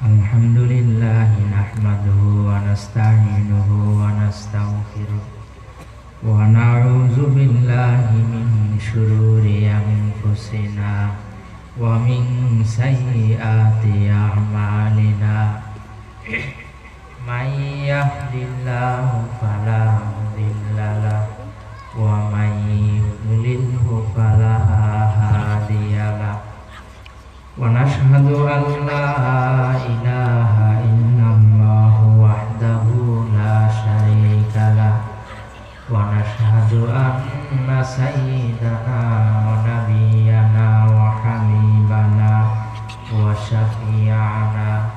Alhamdulillah nahmaduhu wa nasta'inuhu wa nastaghfiruh wa na'udzu billahi min shururi anfusina wa min sayyiati a'malina may yahdihillahu fala mudilla lahu wa may yudlilhu fala hadiya lahu wa nashhadu an la ilaha illallah wahdahu la syarika lah wa nashhadu anna sayyidana wa nabiyyana wa habibana wa syafi'ana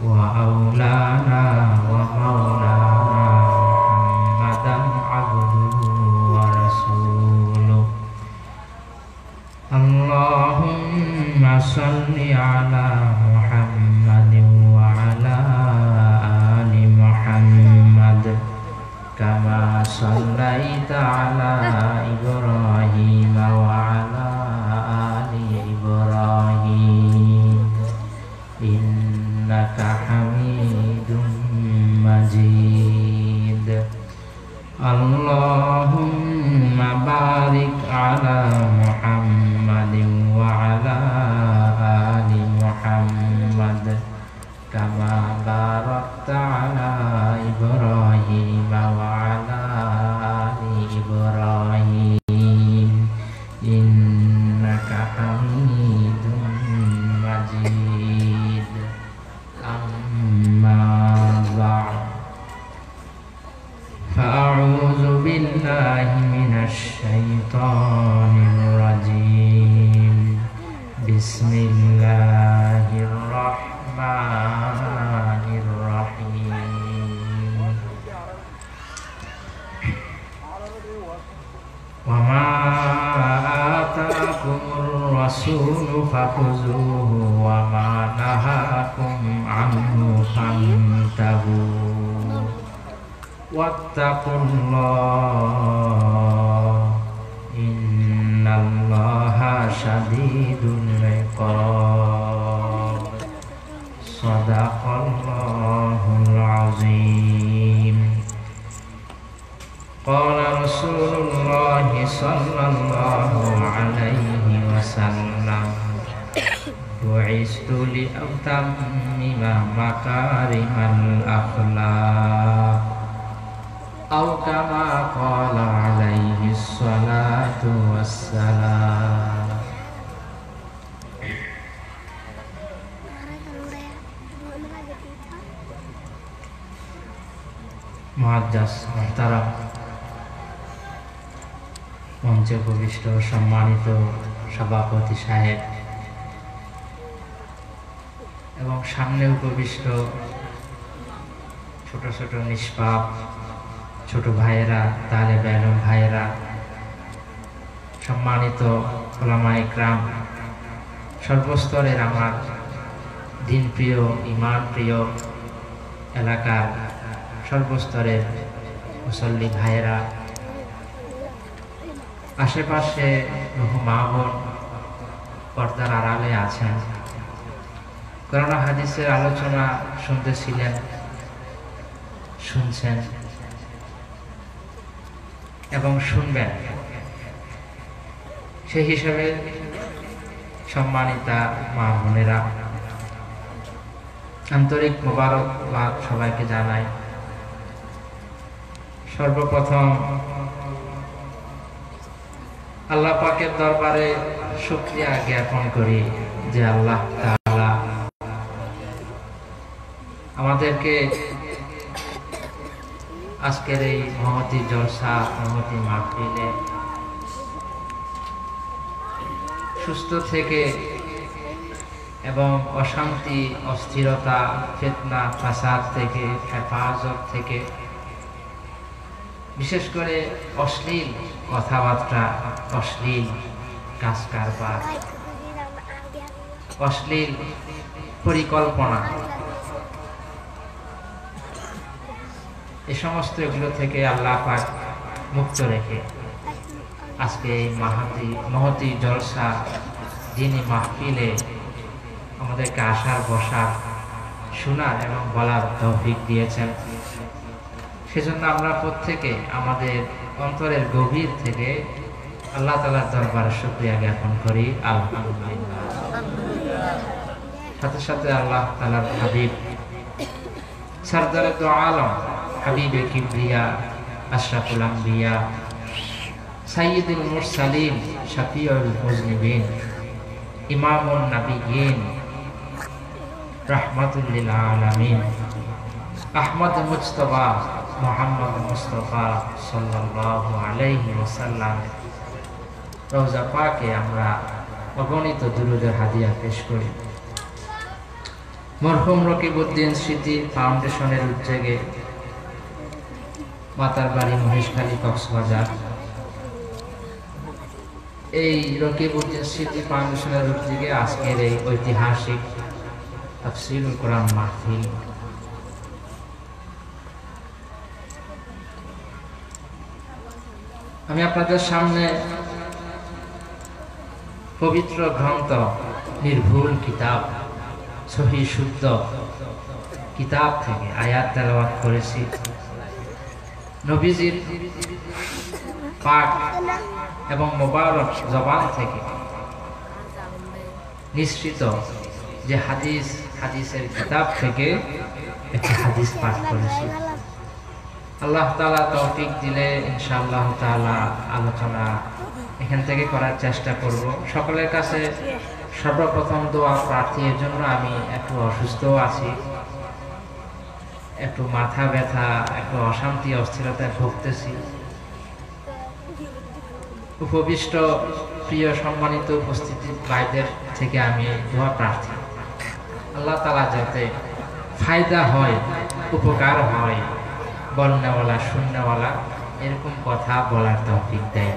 wa aulana wa maulana Muhammadan abduhu wa rasuluh. Allahumma salli ala Muhammadin wa ala ali Muhammad kama sallaita ala Ibrahim wa ala ali Ibrahim innaka hamidum majid. Allahumma barik ala Muhammadin wa ala ali Muhammad kama barakta ala Ibrahim wa ala ali Ibrahim innaka hamidum majid. Amma ba'd. Fa'a'udzu billahi minasy syaithanir rajim. Bismillahirrahmanirrahim. Wa ma ataakumur rasulu fakhuzuhu wa ma nahakum anhu fantahu. Wattaqullah innallaha syadidul iqab. Shadaqallahul azim. Qala Rasulullah sallallahu alaihi wasallam bu'istu li utammima makarimal akhlaq atau kama qala alaihi salatu wassalam. মুআজ্জাজ মুহতারাম মঞ্চে উপবিষ্ট সম্মানিত সভাপতি সাহেব এবং সামনে উপবিষ্ট ছোট ছোট নিষ্পাপ ছোট ভাইয়েরা, তালেব ইলম ভাইয়েরা, সম্মানিত উলামা ইকরাম, সর্বস্তরের আমার দিন প্রিয় ঈমান প্রিয় এলাকার সর্বস্তরের মুসল্লি ভাইয়েরা, আশেপাশে বহু মা বোন পর্দার আড়ালে আছেন, কোরআন হাদিসের আলোচনা শুনতেছিলেন, শুনছেন এবং শুনবেন, সেই হিসাবে সম্মানিতা মা বোনেরা, আন্তরিক মোবারকবাদ সবাইকে জানাই। সর্বপ্রথম আল্লাহ পাকের দরবারে শুকরিয়া জ্ঞাপন করি যে আল্লাহ তাআলা আমাদেরকে আজকের এই মহতী জলসা, মহতী মাহফিলে সুস্থ থেকে এবং অশান্তি, অস্থিরতা, ফিতনা, ফাসাদ থেকে, হেফাজত থেকে, বিশেষ করে অশ্লীল কথাবার্তা, অশ্লীল কাজ কারবার অশ্লীল পরিকল্পনা, এই সমস্ত এগুলো থেকে আল্লাহ পাক মুক্ত রেখে আজকে এই মহতি জলসা যিনি মাহফিলে আমাদেরকে আসার বসার শোনার এবং বলার তৌফিক দিয়েছেন, সেজন্য আমরা প্রত্যেকে আমাদের অন্তরের গভীর থেকে আল্লাহ তাআলার দরবারে শুকরিয়া জ্ঞাপন করি। আলহামদুলিল্লাহ। সাথে সাথে আল্লাহ তাআলার হাবিব সরদারে দু আলম হাবিবে কিবরিয়া আশরাফুল আম্বিয়া সাইয়্যিদুল মুরসালিন শাফিউল মুজনিবিন ইমামুন নাবিয়্যিন রাহমাতুল লিল আলামিন আহমদ মুজতবা মুহাম্মদ মুস্তাফা সাল্লাল্লাহু আলাইহি ওয়াসাল্লাম রওজা পাকে আমরা অগণিত দুরূদের হাদিয়া পেশ করি। মরহুম রকিবউদ্দিন স্মৃতি ফাউন্ডেশনের উদ্যোগে মাতার বাড়ি মহেশখালী কক্সবাজার, এই রকিবউদ্দিন স্মৃতি ফাউন্ডেশনের উদ্যোগে আজকের এই ঐতিহাসিক তাফসীরুল কোরআন মাহফিল। আমি আপনাদের সামনে পবিত্র গ্রন্থ, নির্ভুল কিতাব, সহিহ শুদ্ধ কিতাব থেকে আয়াত তেলাওয়াত করেছি। নবীজির পাক এবং মোবারক জবান থেকে নিঃসৃত যে হাদিসের কিতাব থেকে একটি হাদিস পাঠ করেছি। আল্লাহ তাআলা তৌফিক দিলে ইনশাআল্লাহ তাআলা আলোচনা এখান থেকে করার চেষ্টা করব। সকলের কাছে সর্বপ্রথম দোয়া প্রার্থী, এর জন্য আমি একটু অসুস্থ আছি, একটু মাথা ব্যথা, একটু অশান্তি অস্থিরতায় ভুগতেছি। উপবিষ্ট প্রিয় সম্মানিত উপস্থিতি ভাইদের থেকে আমি দোয়া প্রার্থী, আল্লাহ তাআলা যাতে ফায়দা হয়, উপকার হয়, বলনেওয়ালা শুননেওয়ালা এরকম কথা বলার তৌফিক দেয়।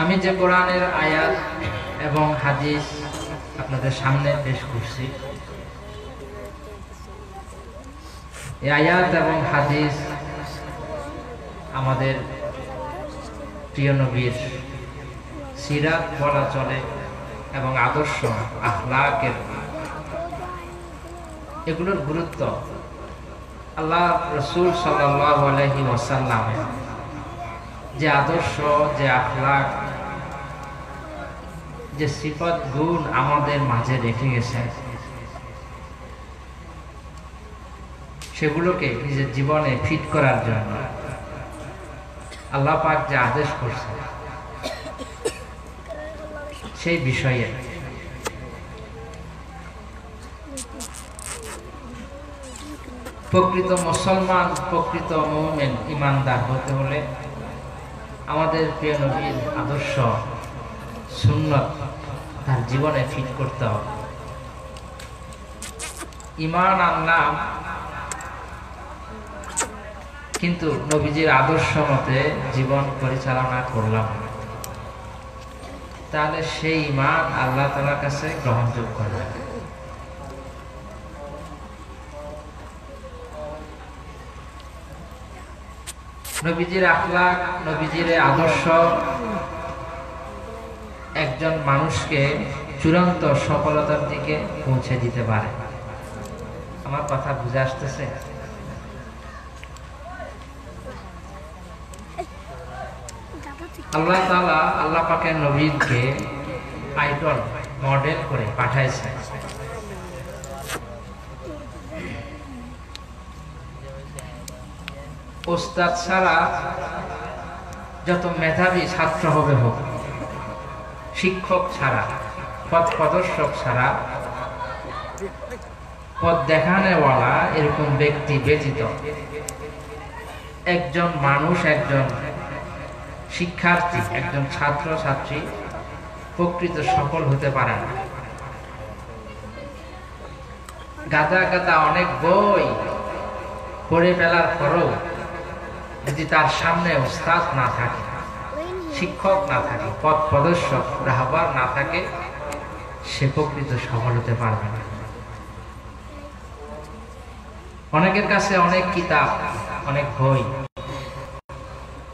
আমি যে কোরআনের আয়াত এবং হাদিস আপনাদের সামনে পেশ করছি, এই আয়াত এবং হাদিস আমাদের প্রিয় নবীর সিরাত বলা চলে এবং আদর্শ আখলাকের, এগুলোর গুরুত্ব আল্লাহ রাসূল সাল্লাল্লাহু আলাইহি ওয়াসাল্লামের যে আদর্শ, যে আখলাক, যে সিফত গুণ আমাদের মাঝে রেখে গেছেন, সেগুলোকে নিজের জীবনে ফিট করার জন্য আল্লাহ পাক যে আদেশ করছে, সেই বিষয়ে প্রকৃত মুসলমান, প্রকৃত মুমিন, ইমানদার হতে হলে আমাদের প্রিয় নবীর আদর্শ সুন্নত তার জীবনে ফিট করতে হবে। ঈমান আনলাম কিন্তু নবীজির আদর্শ মতে জীবন পরিচালনা করলাম, তাহলে সেই ঈমান আল্লাহ তাআলার কাছে গ্রহণযোগ্য হবে। নবীজির আখলাক, নবীজির আদর্শ একজন মানুষকে চূড়ান্ত সফলতার দিকে পৌঁছে দিতে পারে। আমার কথা বুঝে আসতেছে? আল্লাহ তাআলা আল্লাহ পাকের নবীকে আইডল, মডেল করে পাঠাইছে। ওস্তাদ ছাড়া যত মেধাবী ছাত্র হবে হোক, শিক্ষক ছাড়া, পথ প্রদর্শক ছাড়া, পথ দেখানেওয়ালা এরকম ব্যক্তি ব্যতীত একজন মানুষ, একজন শিক্ষার্থী, একজন ছাত্র ছাত্রী প্রকৃত সফল হতে পারে না। গাদা গাদা অনেক বই পড়ে ফেলার পরও যদি তার সামনে উস্তাদ না থাকে, শিক্ষক না থাকে, পথ প্রদর্শক রাহবার না থাকে, সে প্রকৃত সফল হতে পারবে না। অনেকের কাছে অনেক কিতাব, অনেক বই,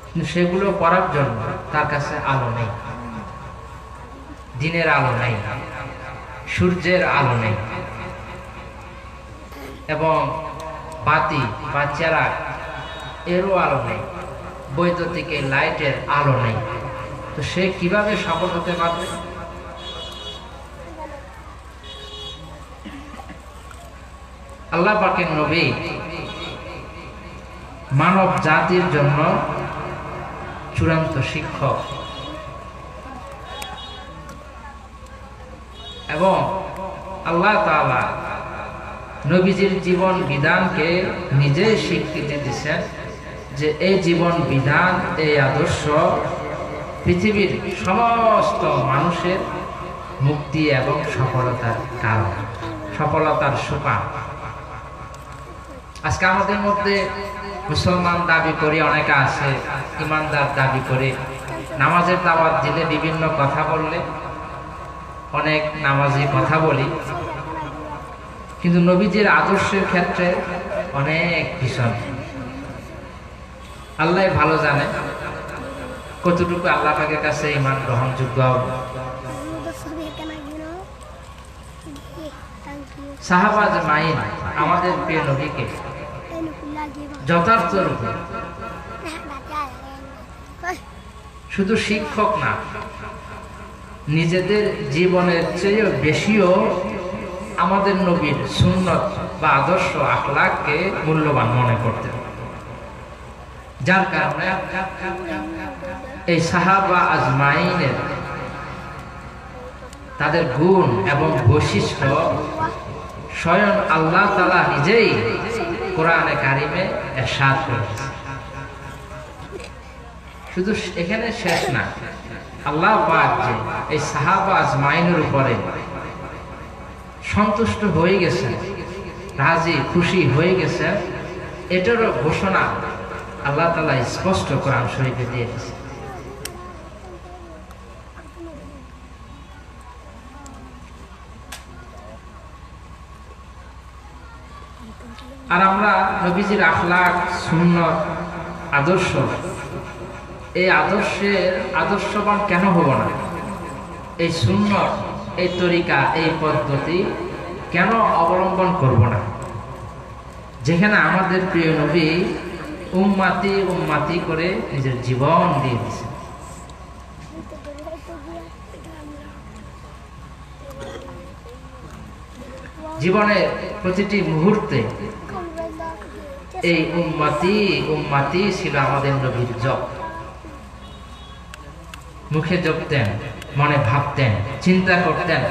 কিন্তু সেগুলো পড়ার জন্য তার কাছে আলো নেই, দিনের আলো নেই, সূর্যের আলো নেই, এবং বাতি বা চেরাগ এরও আলো নেই, বৈদ্যুতিক লাইটের আলো নেই। তো সে কিভাবে সফল হতে পারবে? আল্লাহ পাকের নবী মানব জাতির জন্য চূড়ান্ত শিক্ষক, এবং আল্লাহ তাআলা নবীজির জীবন বিধানকে নিজেই স্বীকৃতি দিয়েছেন যে এই জীবন বিধান, এই আদর্শ পৃথিবীর সমস্ত মানুষের মুক্তি এবং সফলতার কারণ, সফলতার সোপান। আজকে আমাদের মধ্যে মুসলমান দাবি করে অনেকে আছে, ইমানদার দাবি করে, নামাজের দাওয়াত দিলে, বিভিন্ন কথা বললে অনেক নামাজি কথা বলি, কিন্তু নবীজির আদর্শের ক্ষেত্রে অনেক পিছন। আল্লাহ ভালো জানে কতটুকু আল্লাহ পাকের কাছে ঈমান গ্রহণযোগ্য হবে। সাহাবা আজমাইন আমাদের প্রিয় নবীকে যথার্থ রূপে শুধু শিক্ষক না, নিজেদের জীবনের চেয়ে বেশিও আমাদের নবীর সুন্নত বা আদর্শ আখলাককে মূল্যবান মনে করতেন। যার কারণে এই সাহাবা আজমাইনের তাদের গুণ এবং বৈশিষ্ট্য স্বয়ং আল্লাহ তাআলা নিজেই কোরআনে কারিমে ইরশাদ করেছেন। শুধু এখানে শেষ না, আল্লাহ পাক যে এই সাহাবা আজমাইনের উপরে সন্তুষ্ট হয়ে গেছেন, রাজি খুশি হয়ে গেছেন, এটারও ঘোষণা আল্লাহ তাআলা স্পষ্ট কোরআন শরীফে দিয়ে দিয়েছেন। আর আমরা নবীজির আখলাক, সুন্নত, আদর্শ, এই আদর্শবান কেন হব না? এই সুন্নত, এই তরিকা, এই পদ্ধতি কেন অবলম্বন করব না? যেখানে আমাদের প্রিয় নবী উম্মতি উম্মতি করে নিজের জীবন দিয়ে দিয়েছে। জীবনের প্রতিটি মুহূর্তে এই উম্মতি উম্মতি ছিল আমাদের নবীর জপ। মুখে জপতেন, মনে ভাবতেন, চিন্তা করতেন।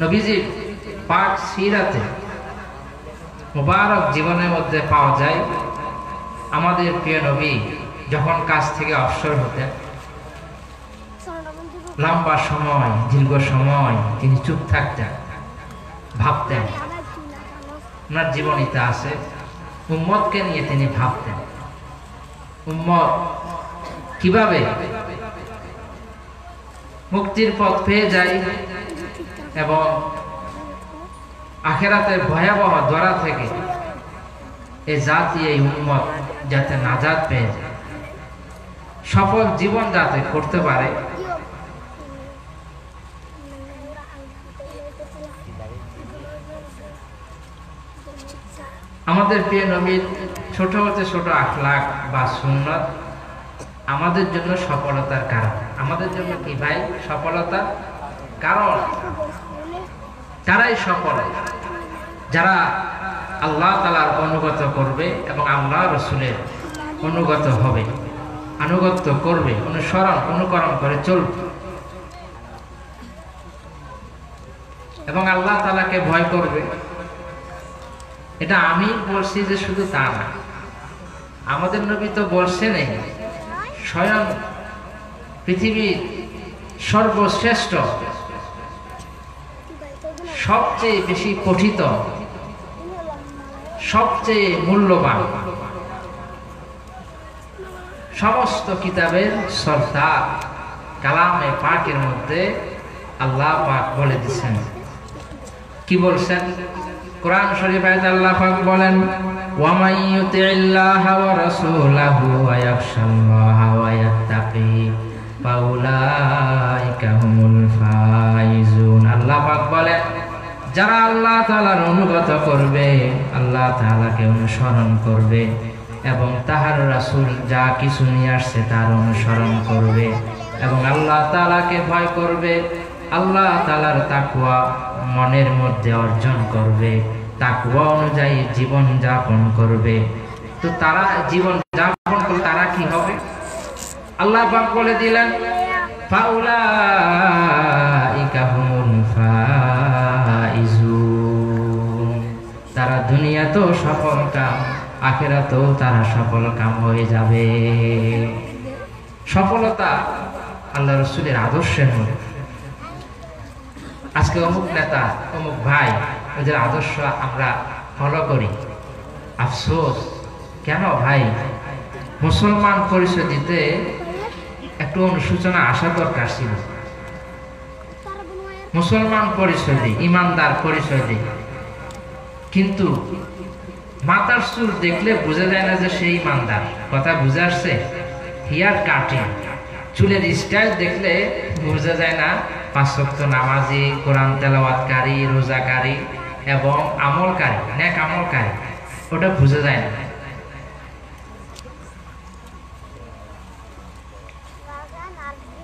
নবীজির পাক সিরাতে মুবারক জীবনের মধ্যে পাওয়া যায় আমাদের প্রিয় নবী যখন কাজ থেকে অবসর হতেন, লম্বা সময়, দীর্ঘ সময় তিনি চুপ থাকতেন, ভাবতেন। ওনার জীবনীতে আছে উম্মতকে নিয়ে তিনি ভাবতেন, উম্মত কিভাবে মুক্তির পথ পেয়ে যায় এবং আখিরাতের ভয়াবহ ধরা থেকে এই জাতি, এই উম্মত যাতে নাজাত পেয়ে যায়, সফল জীবন যাতে করতে পারে। আমাদের প্রিয় নবীর ছোট হতে ছোট আখলাক বা সুন্নত আমাদের জন্য সফলতার কারণ। আমাদের জন্য কি ভাই সফলতার কারণ? তারাই সফল যারা আল্লাহ তাআলার অনুগত করবে এবং আল্লাহ রাসূলের অনুগত হবে, আনুগত্য করবে, অনুসরণ অনুকরণ করে চলবে এবং আল্লাহ তাআলাকে ভয় করবে। এটা আমি বলছি যে শুধু তা না, আমাদের নবী তো বলছেনই, স্বয়ং পৃথিবীর সর্বশ্রেষ্ঠ, সবচেয়ে বেশি পঠিত, সবচেয়ে মূল্যবান সমস্ত কিতাবের সরদার কালামে পাকের মধ্যে আল্লাহ পাক বলে দিচ্ছেন, কি বলছেন? কোরআন শরীফে আল্লাহ পাক বলেন, ওয়া মান ইউতিল্লাহা ওয়া রাসূলাহু ওয়া ইয়াখশাল্লাহা ওয়া ইয়াত্তাকি ফাউলাইকা হুমুল ফাইজুন। আল্লাহ পাক বলেন, যারা আল্লাহ তাআলার অনুগত করবে, আল্লাহ তাআলাকে অনুসরণ করবে এবং তাহার রাসূল যা কিছু নিয়ে আসছে তার অনুসরণ করবে এবং আল্লাহ তাআলাকে ভয় করবে, আল্লাহ তাআলার তাকওয়া মনের মধ্যে অর্জন করবে, তাকওয়া অনুযায়ী জীবন যাপন করবে, তো তারা জীবন যাপন করলে তারা কি হবে? আল্লাহ পাক বলে দিলেন, ফাউলাইকা হুমুল ফাইজুন। তারা দুনিয়াতেও সফল কাম, আখিরাতেও তারা সফল কাম হয়ে যাবে। সফলতা আল্লাহ রাসূলের আদর্শের মধ্যে। আজকে অমুক নেতা, অমুক ভাই, ওদের আদর্শ আমরা ফলো করি। আফসোস, কেন ভাই? মুসলমান পরিচয় দিতে একটু অনুশোচনা আসা দরকার ছিল। মুসলমান পরিচয় দিই, ইমানদার পরিচয় দিই, কিন্তু মাথার চুল দেখলে বোঝা যায় না যে সেই ইমানদার। কথা বুঝে আসছে? হেয়ার কাটিং, চুলের স্টাইল দেখলে বোঝা যায় না পাঁচ ওয়াক্ত নামাজি, কোরআন তেলাওয়াতকারী, রোজাকারী এবং আমলকারী, নেক আমলকারী, ওটা বোঝা যায় না।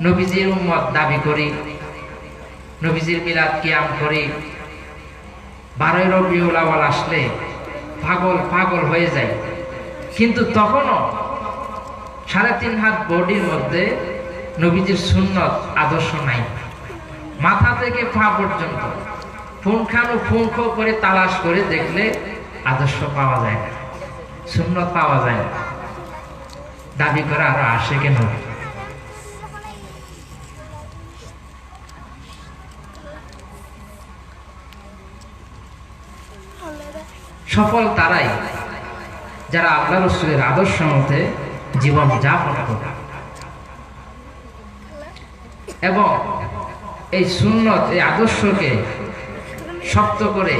নবীজির উম্মত দাবি করি, নবীজির মিলাদ কিয়াম করি, 12 রবিউল আউয়াল আসলে পাগল পাগল হয়ে যায়, কিন্তু তখনও 3.5 হাত বডির মধ্যে নবীজির সুন্নত আদর্শ নাই। মাথা থেকে পা পর্যন্ত পুঙ্খানুপুঙ্খ করে তালাশ করে দেখলে আদর্শ পাওয়া যায় না, সুন্নত পাওয়া যায় না। দাবি করে আরো আসে কেন? সফল তারাই যারা আল্লাহ রাসূলের আদর্শ মতে জীবন যাপন করে এবং এই সুন্নত, এই আদর্শকে শক্ত করে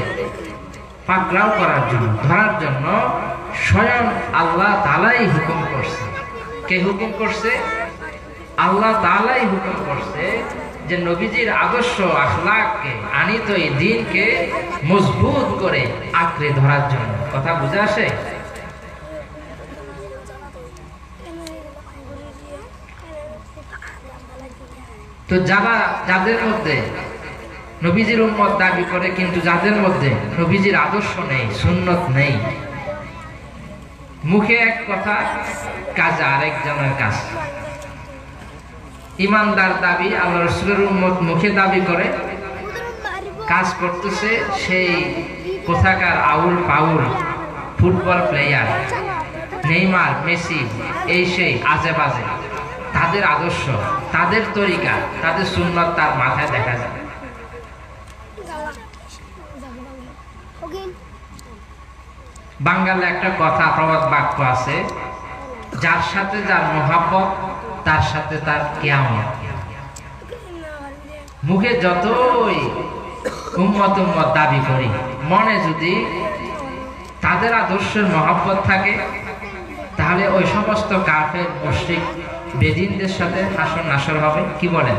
পাকড়াও করার জন্য, ধরার জন্য স্বয়ং আল্লাহ তাআলাই হুকুম করছে। কে হুকুম করছে? আল্লাহ তাআলাই হুকুম করছে যে নবীজির আদর্শ আখলাককে, আনিত এই দ্বীনকে মজবুত করে আঁকড়ে ধরার জন্য। কথা বুঝে আসে? তো যাদের মধ্যে নবীজির উম্মত দাবি করে কিন্তু যাদের মধ্যে নবীজির আদর্শ নেই, সুন্নত নেই, মুখে এক কথা, কাজে আরেকজনের কাজ। ইমানদার দাবি, আল্লাহ রাসূলের উম্মত মুখে দাবি করে, কাজ করতেছে সেই কোথাকার আউল পাউল ফুটবল প্লেয়ার, নেইমার, মেসি, এই সেই আজে বাজে। তাদের আদর্শ, তাদের তরিকা, তাদের সুন্নত তার মাথায় দেখা যায়। বাংলায় একটা কথা, প্রবাদ বাক্য আছে, যার সাথে যার মোহাব্বত তার সাথে তার কিয়ামত। মুখে যতই উম্মত উম্মত দাবি করি, মনে যদি তাদের আদর্শের মহব্বত থাকে, তাহলে ওই সমস্ত কাফের, মুশরিক, বেদিনদের সাথে হাসর নাসর হবে। কি বলেন?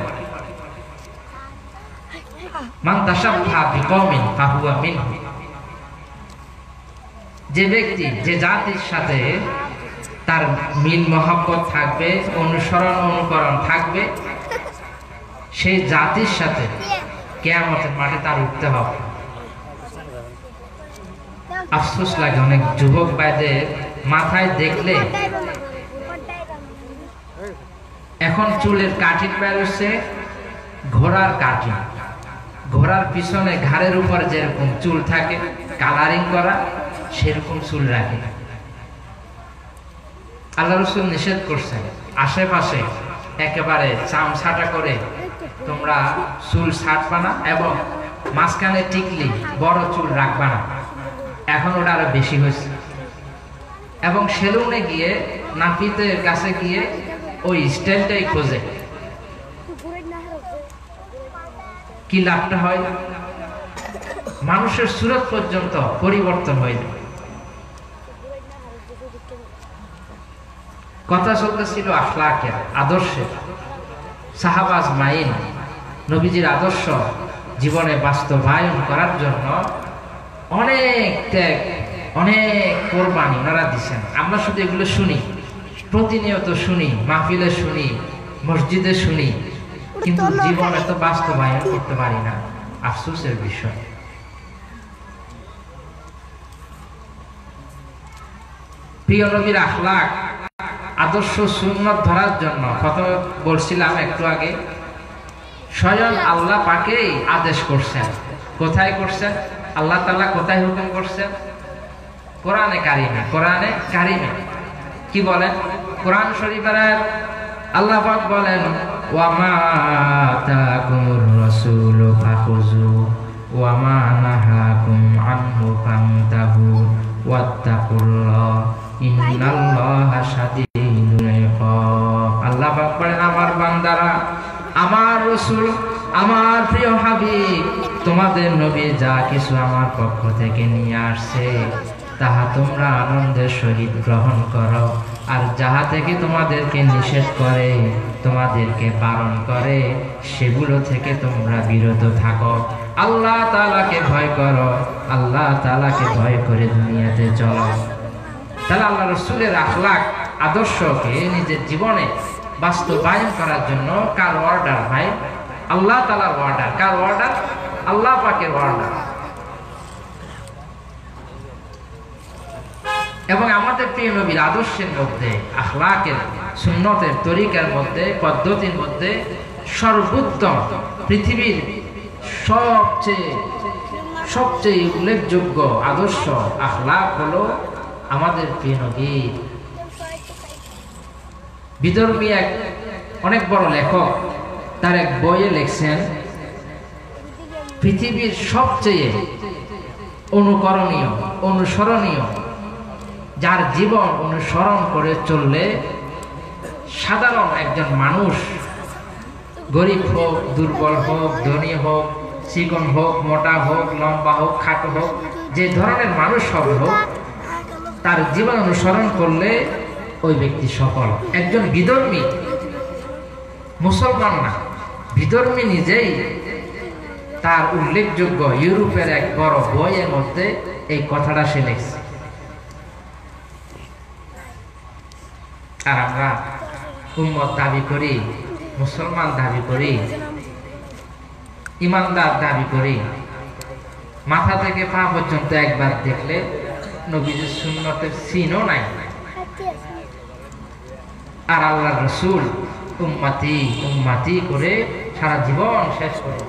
মান তাশাব্বাহা বিকওমিন ফাহুয়া মিনহুম। যে ব্যক্তি, যে জাতির সাথে তার মিল মহব্বত থাকবে, অনুসরণ অনুকরণ থাকবে, সেই জাতির সাথে কিয়ামতের মাঠে তার উঠতে হবে। আফসোস লাগে অনেক যুবক ভাইদের মাথায় দেখলে, এখন চুলের কাটিং বের হচ্ছে ঘোড়ার কাটিং। ঘোড়ার পিছনে ঘাড়ের উপর যেরকম চুল থাকে কালারিং করা, সেরকম চুল রাখে। আল্লাহ রাসূল নিষেধ করছেন, আশেপাশে একেবারে চামছাটা করে তোমরা চুল ছাড়বা না এবং মাঝখানে টিকলি বড় চুল রাখবা না। এখন ওটা আরো বেশি হয়েছে। এবং সেলুনে গিয়ে নাপিতের কাছে গিয়ে ওই স্টাইলটাই খোঁজে, কি লাভটা হয়? মানুষের সুরত পর্যন্ত পরিবর্তন হয়ে যায়। কথা চলতেছিল আখলাকের, আদর্শের। সাহাবা আজমাইন নবীজির আদর্শ জীবনে বাস্তবায়ন করার জন্য অনেক ত্যাগ, অনেক কোরবানি ওনারা দিচ্ছেন। আমরা শুধু এগুলো শুনি, প্রতিনিয়ত শুনি, মাহফিলে শুনি, মসজিদে শুনি, কিন্তু জীবনে তো বাস্তবায়ন করতে পারি না। আফসোসের বিষয়। প্রিয় নবীর আখলাক, আদর্শ সুন্নত ধরার জন্য প্রথমে বলছিলাম একটু আগে, স্বয়ং আল্লাহ পাকেই আদেশ করছেন। কোথায় করছেন? আল্লাহ তাআলা কোথায় হুকুম করছেন? কোরআনে কারিমে। কোরআনে কারিমে কি বলেন? কোরআন শরীফের আল্লাহ পাক বলেন, ওয়া মা আতাকুমুর রাসূলু ফাখুযু ওয়া মা নাহাকুম আনহু ফান্তাহু ওয়াত্তাকুল্লাহ ইন্নাল্লাহা শাদীদুল ইকাব। আল্লাহ পাক বলেন, আমার বান্দারা, আমার রাসূল, আমার প্রিয় হাবিব, তোমাদের নবী যা কিছু আমার পক্ষ থেকে নিয়ে আসছে তাহা তোমরা আনন্দের সহিত গ্রহণ করো, আর যাহা থেকে তোমাদেরকে নিষেধ করে, তোমাদেরকে বারণ করে, সেগুলো থেকে তোমরা বিরত থাকো। আল্লাহ তাআলাকে ভয় করো, আল্লাহ তাআলাকে ভয় করে দুনিয়াতে চলো। তাহলে আল্লাহ রাসূলের আখলাক, আদর্শকে নিজের জীবনে বাস্তবায়ন করার জন্য কার অর্ডার ভাই? আল্লাহ তাআলার অর্ডার। কার অর্ডার? আল্লাহ পাকের অর্ডার। এবং আমাদের প্রিয় নবীর আদর্শের মধ্যে, আখলাকের, সুন্নতের তরিকার মধ্যে, পদ্ধতির মধ্যে সর্বোত্তম, পৃথিবীর সবচেয়ে উল্লেখযোগ্য আদর্শ আখলাক হলো আমাদের প্রিয় নবীর। বিধর্মী এক অনেক বড় লেখক তার এক বইয়ে লিখছেন, পৃথিবীর সবচেয়ে অনুকরণীয়, অনুসরণীয়, যার জীবন অনুসরণ করে চললে সাধারণ একজন মানুষ, গরিব হোক, দুর্বল হোক, ধনী হোক, চিকন হোক, মোটা হোক, লম্বা হোক, খাটো হোক, যে ধরনের মানুষ হবে হোক, তার জীবন অনুসরণ করলে ওই ব্যক্তি সফল। একজন বিধর্মী, মুসলমান না, বিধর্মী নিজেই তার উল্লেখযোগ্য ইউরোপের এক বড় বইয়ের মধ্যে এই কথাটা সে লিখছে। আর আমরা উম্মত দাবি করি, মুসলমান দাবি করি, ইমানদার দাবি করি, মাথা থেকে পা পর্যন্ত একবার দেখলে নবীজির সুন্নতের চিহ্নও নাই। আর আল্লাহর রাসূল উম্মতি উম্মতি করে সারা জীবন শেষ করে।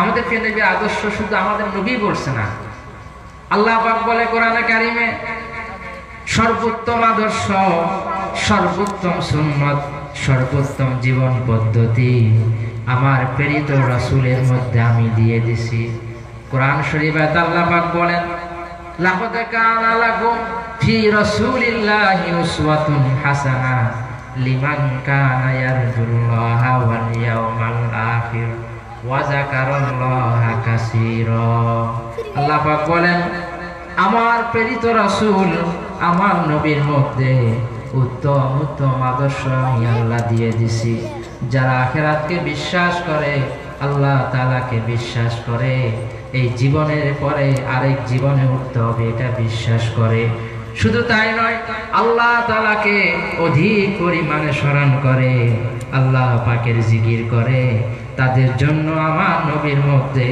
আমাদের প্রিয় নবীর আদর্শ শুধু আমাদের নবী বলছে না, আল্লাহ পাক বলে কোরআনে কারিমে, সর্বোত্তম আদর্শ, সর্বোত্তম সুন্নত, সর্বোত্তম জীবন পদ্ধতি আমার প্রেরিত রাসূলের মধ্যে আমি দিয়ে দিছি। কোরআন শরীফে আল্লাহ পাক বলেন, লাকাদ কানা লাকুম ফি রাসূলিল্লাহি উসওয়াতুন হাসানাহ লিমান কানা ইয়ারজুল্লাহা ওয়াল ইয়াউমাল আখির ওয়া যাকারাল্লাহা কাসীরা। আল্লাহ পাক বলেন, আমার প্রেরিত রাসূল, আমার নবীর মধ্যে উত্তম উত্তম আদর্শ আমি আল্লাহ দিয়ে দিছি। যারা আখিরাতকে বিশ্বাস করে, আল্লাহ তাআলাকে বিশ্বাস করে, এই জীবনের পরে আরেক জীবনে উঠতে হবে এটা বিশ্বাস করে, শুধু তাই নয়, আল্লাহ তাআলাকে অধিক পরিমাণে স্মরণ করে, আল্লাহ পাকের জিকির করে, তাদের জন্য আমার নবীর মধ্যে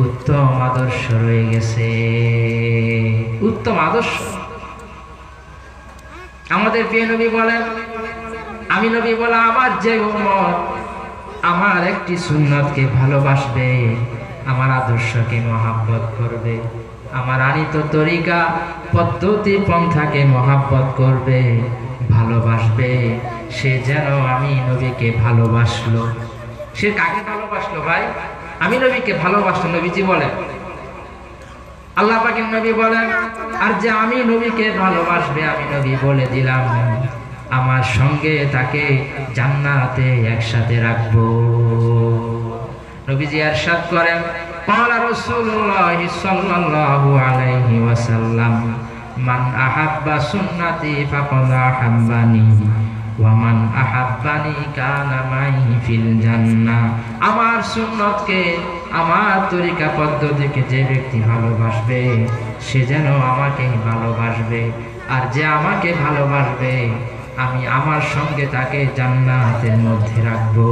উত্তম আদর্শ রয়ে গেছে। উত্তম আদর্শ। আমাদের প্রিয় নবী বলেন, আমি নবী বলা আমার যে উম্মত আমার একটি সুন্নতকে ভালোবাসবে, আমার আদর্শকে মহাব্বত করবে, আমার আনিত তরিকা পদ্ধতি পন্থাকে মহাব্বত করবে, ভালোবাসবে, সে যেন আমি নবীকে ভালোবাসলো। সে কাকে ভালোবাসলো ভাই? আমি নবীকে ভালোবাসলো। নবীজি বলেন, আল্লাহ পাকের নবী বলেন, আর যে আমি নবীকে ভালোবাসবে, আমি নবী বলে দিলাম আমার সঙ্গে তাকে জান্নাতে একসাথে রাখবো। নবীজি ইরশাদ করেন, ক্বালা রাসূলুল্লাহ সাল্লাল্লাহু আলাইহি ওয়াসাল্লাম, মান আহাব্বা সুন্নতি ফাকাদ আহাব্বানি ওয়া মান আহাব্বানি কানা মাই ফিল জান্নাহ। আমার সুন্নতকে, আমার তরিকা পদ্ধতিকে যে ব্যক্তি ভালোবাসবে সে যেন আমাকে ভালোবাসবে, আর যে আমাকে ভালোবাসবে আমি আমার সঙ্গে তাকে জান্নাতের মধ্যে রাখবো।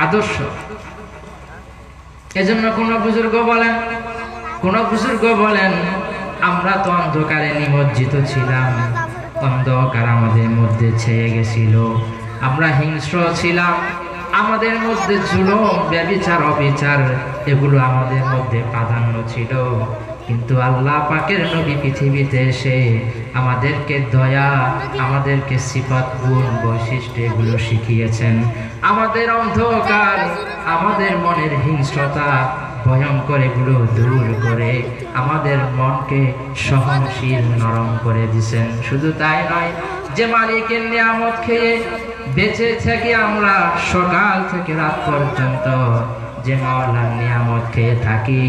আদর্শ। এজন্য কোন বুজুর্গ বলেন আমরা তো অন্ধকারে নিমজ্জিত ছিলাম, অন্ধকার আমাদের মধ্যে ছেয়ে গেছিল, আমরা হিংস্র ছিলাম, আমাদের মধ্যে জুলুম, ব্যভিচার, অবিচার এগুলো আমাদের মধ্যে প্রাধান্য ছিল। কিন্তু আল্লাহ পাকের নবী পৃথিবীতে এসে আমাদেরকে দয়া, আমাদেরকে সিফাত, গুণ, বৈশিষ্ট্য এগুলো শিখিয়েছেন। আমাদের অন্ধকার, আমাদের মনের হিংস্রতা, ভয়ঙ্কর এগুলো দূর করে আমাদের মনকে সহনশীল, নরম করে দিয়েছেন। শুধু তাই নয়, যে মালিকের নিয়ামত খেয়ে বেঁচে থেকে আমরা সকাল থেকে রাত পর্যন্ত যে মাওলার নিয়ামত খেয়ে থাকি,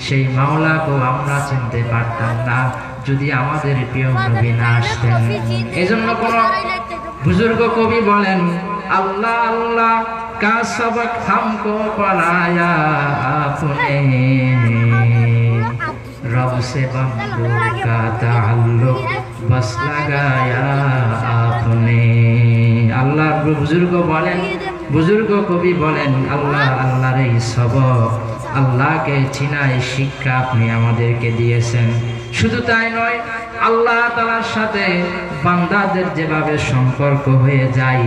সেই মাওলাকেও আমরা চিনতে পারতাম না যদি আমাদের প্রিয় নবী না আসতেন। এজন্য কোন বুজুর্গ কবি বলেন, আল্লাহ আল্লাহ का सबक हमको पढ़ाया आपने, रब से बंदू का ताल्लुक बस लगाया आपने। আল্লাহ বুজুর্গ কবি বলেন, আল্লাহ আল্লাহর এই সবক, আল্লাহকে চিনার শিক্ষা আপনি আমাদেরকে দিয়েছেন। শুধু তাই নয়, আল্লাহ তাআলার সাথে বান্দাদের যেভাবে সম্পর্ক হয়ে যায়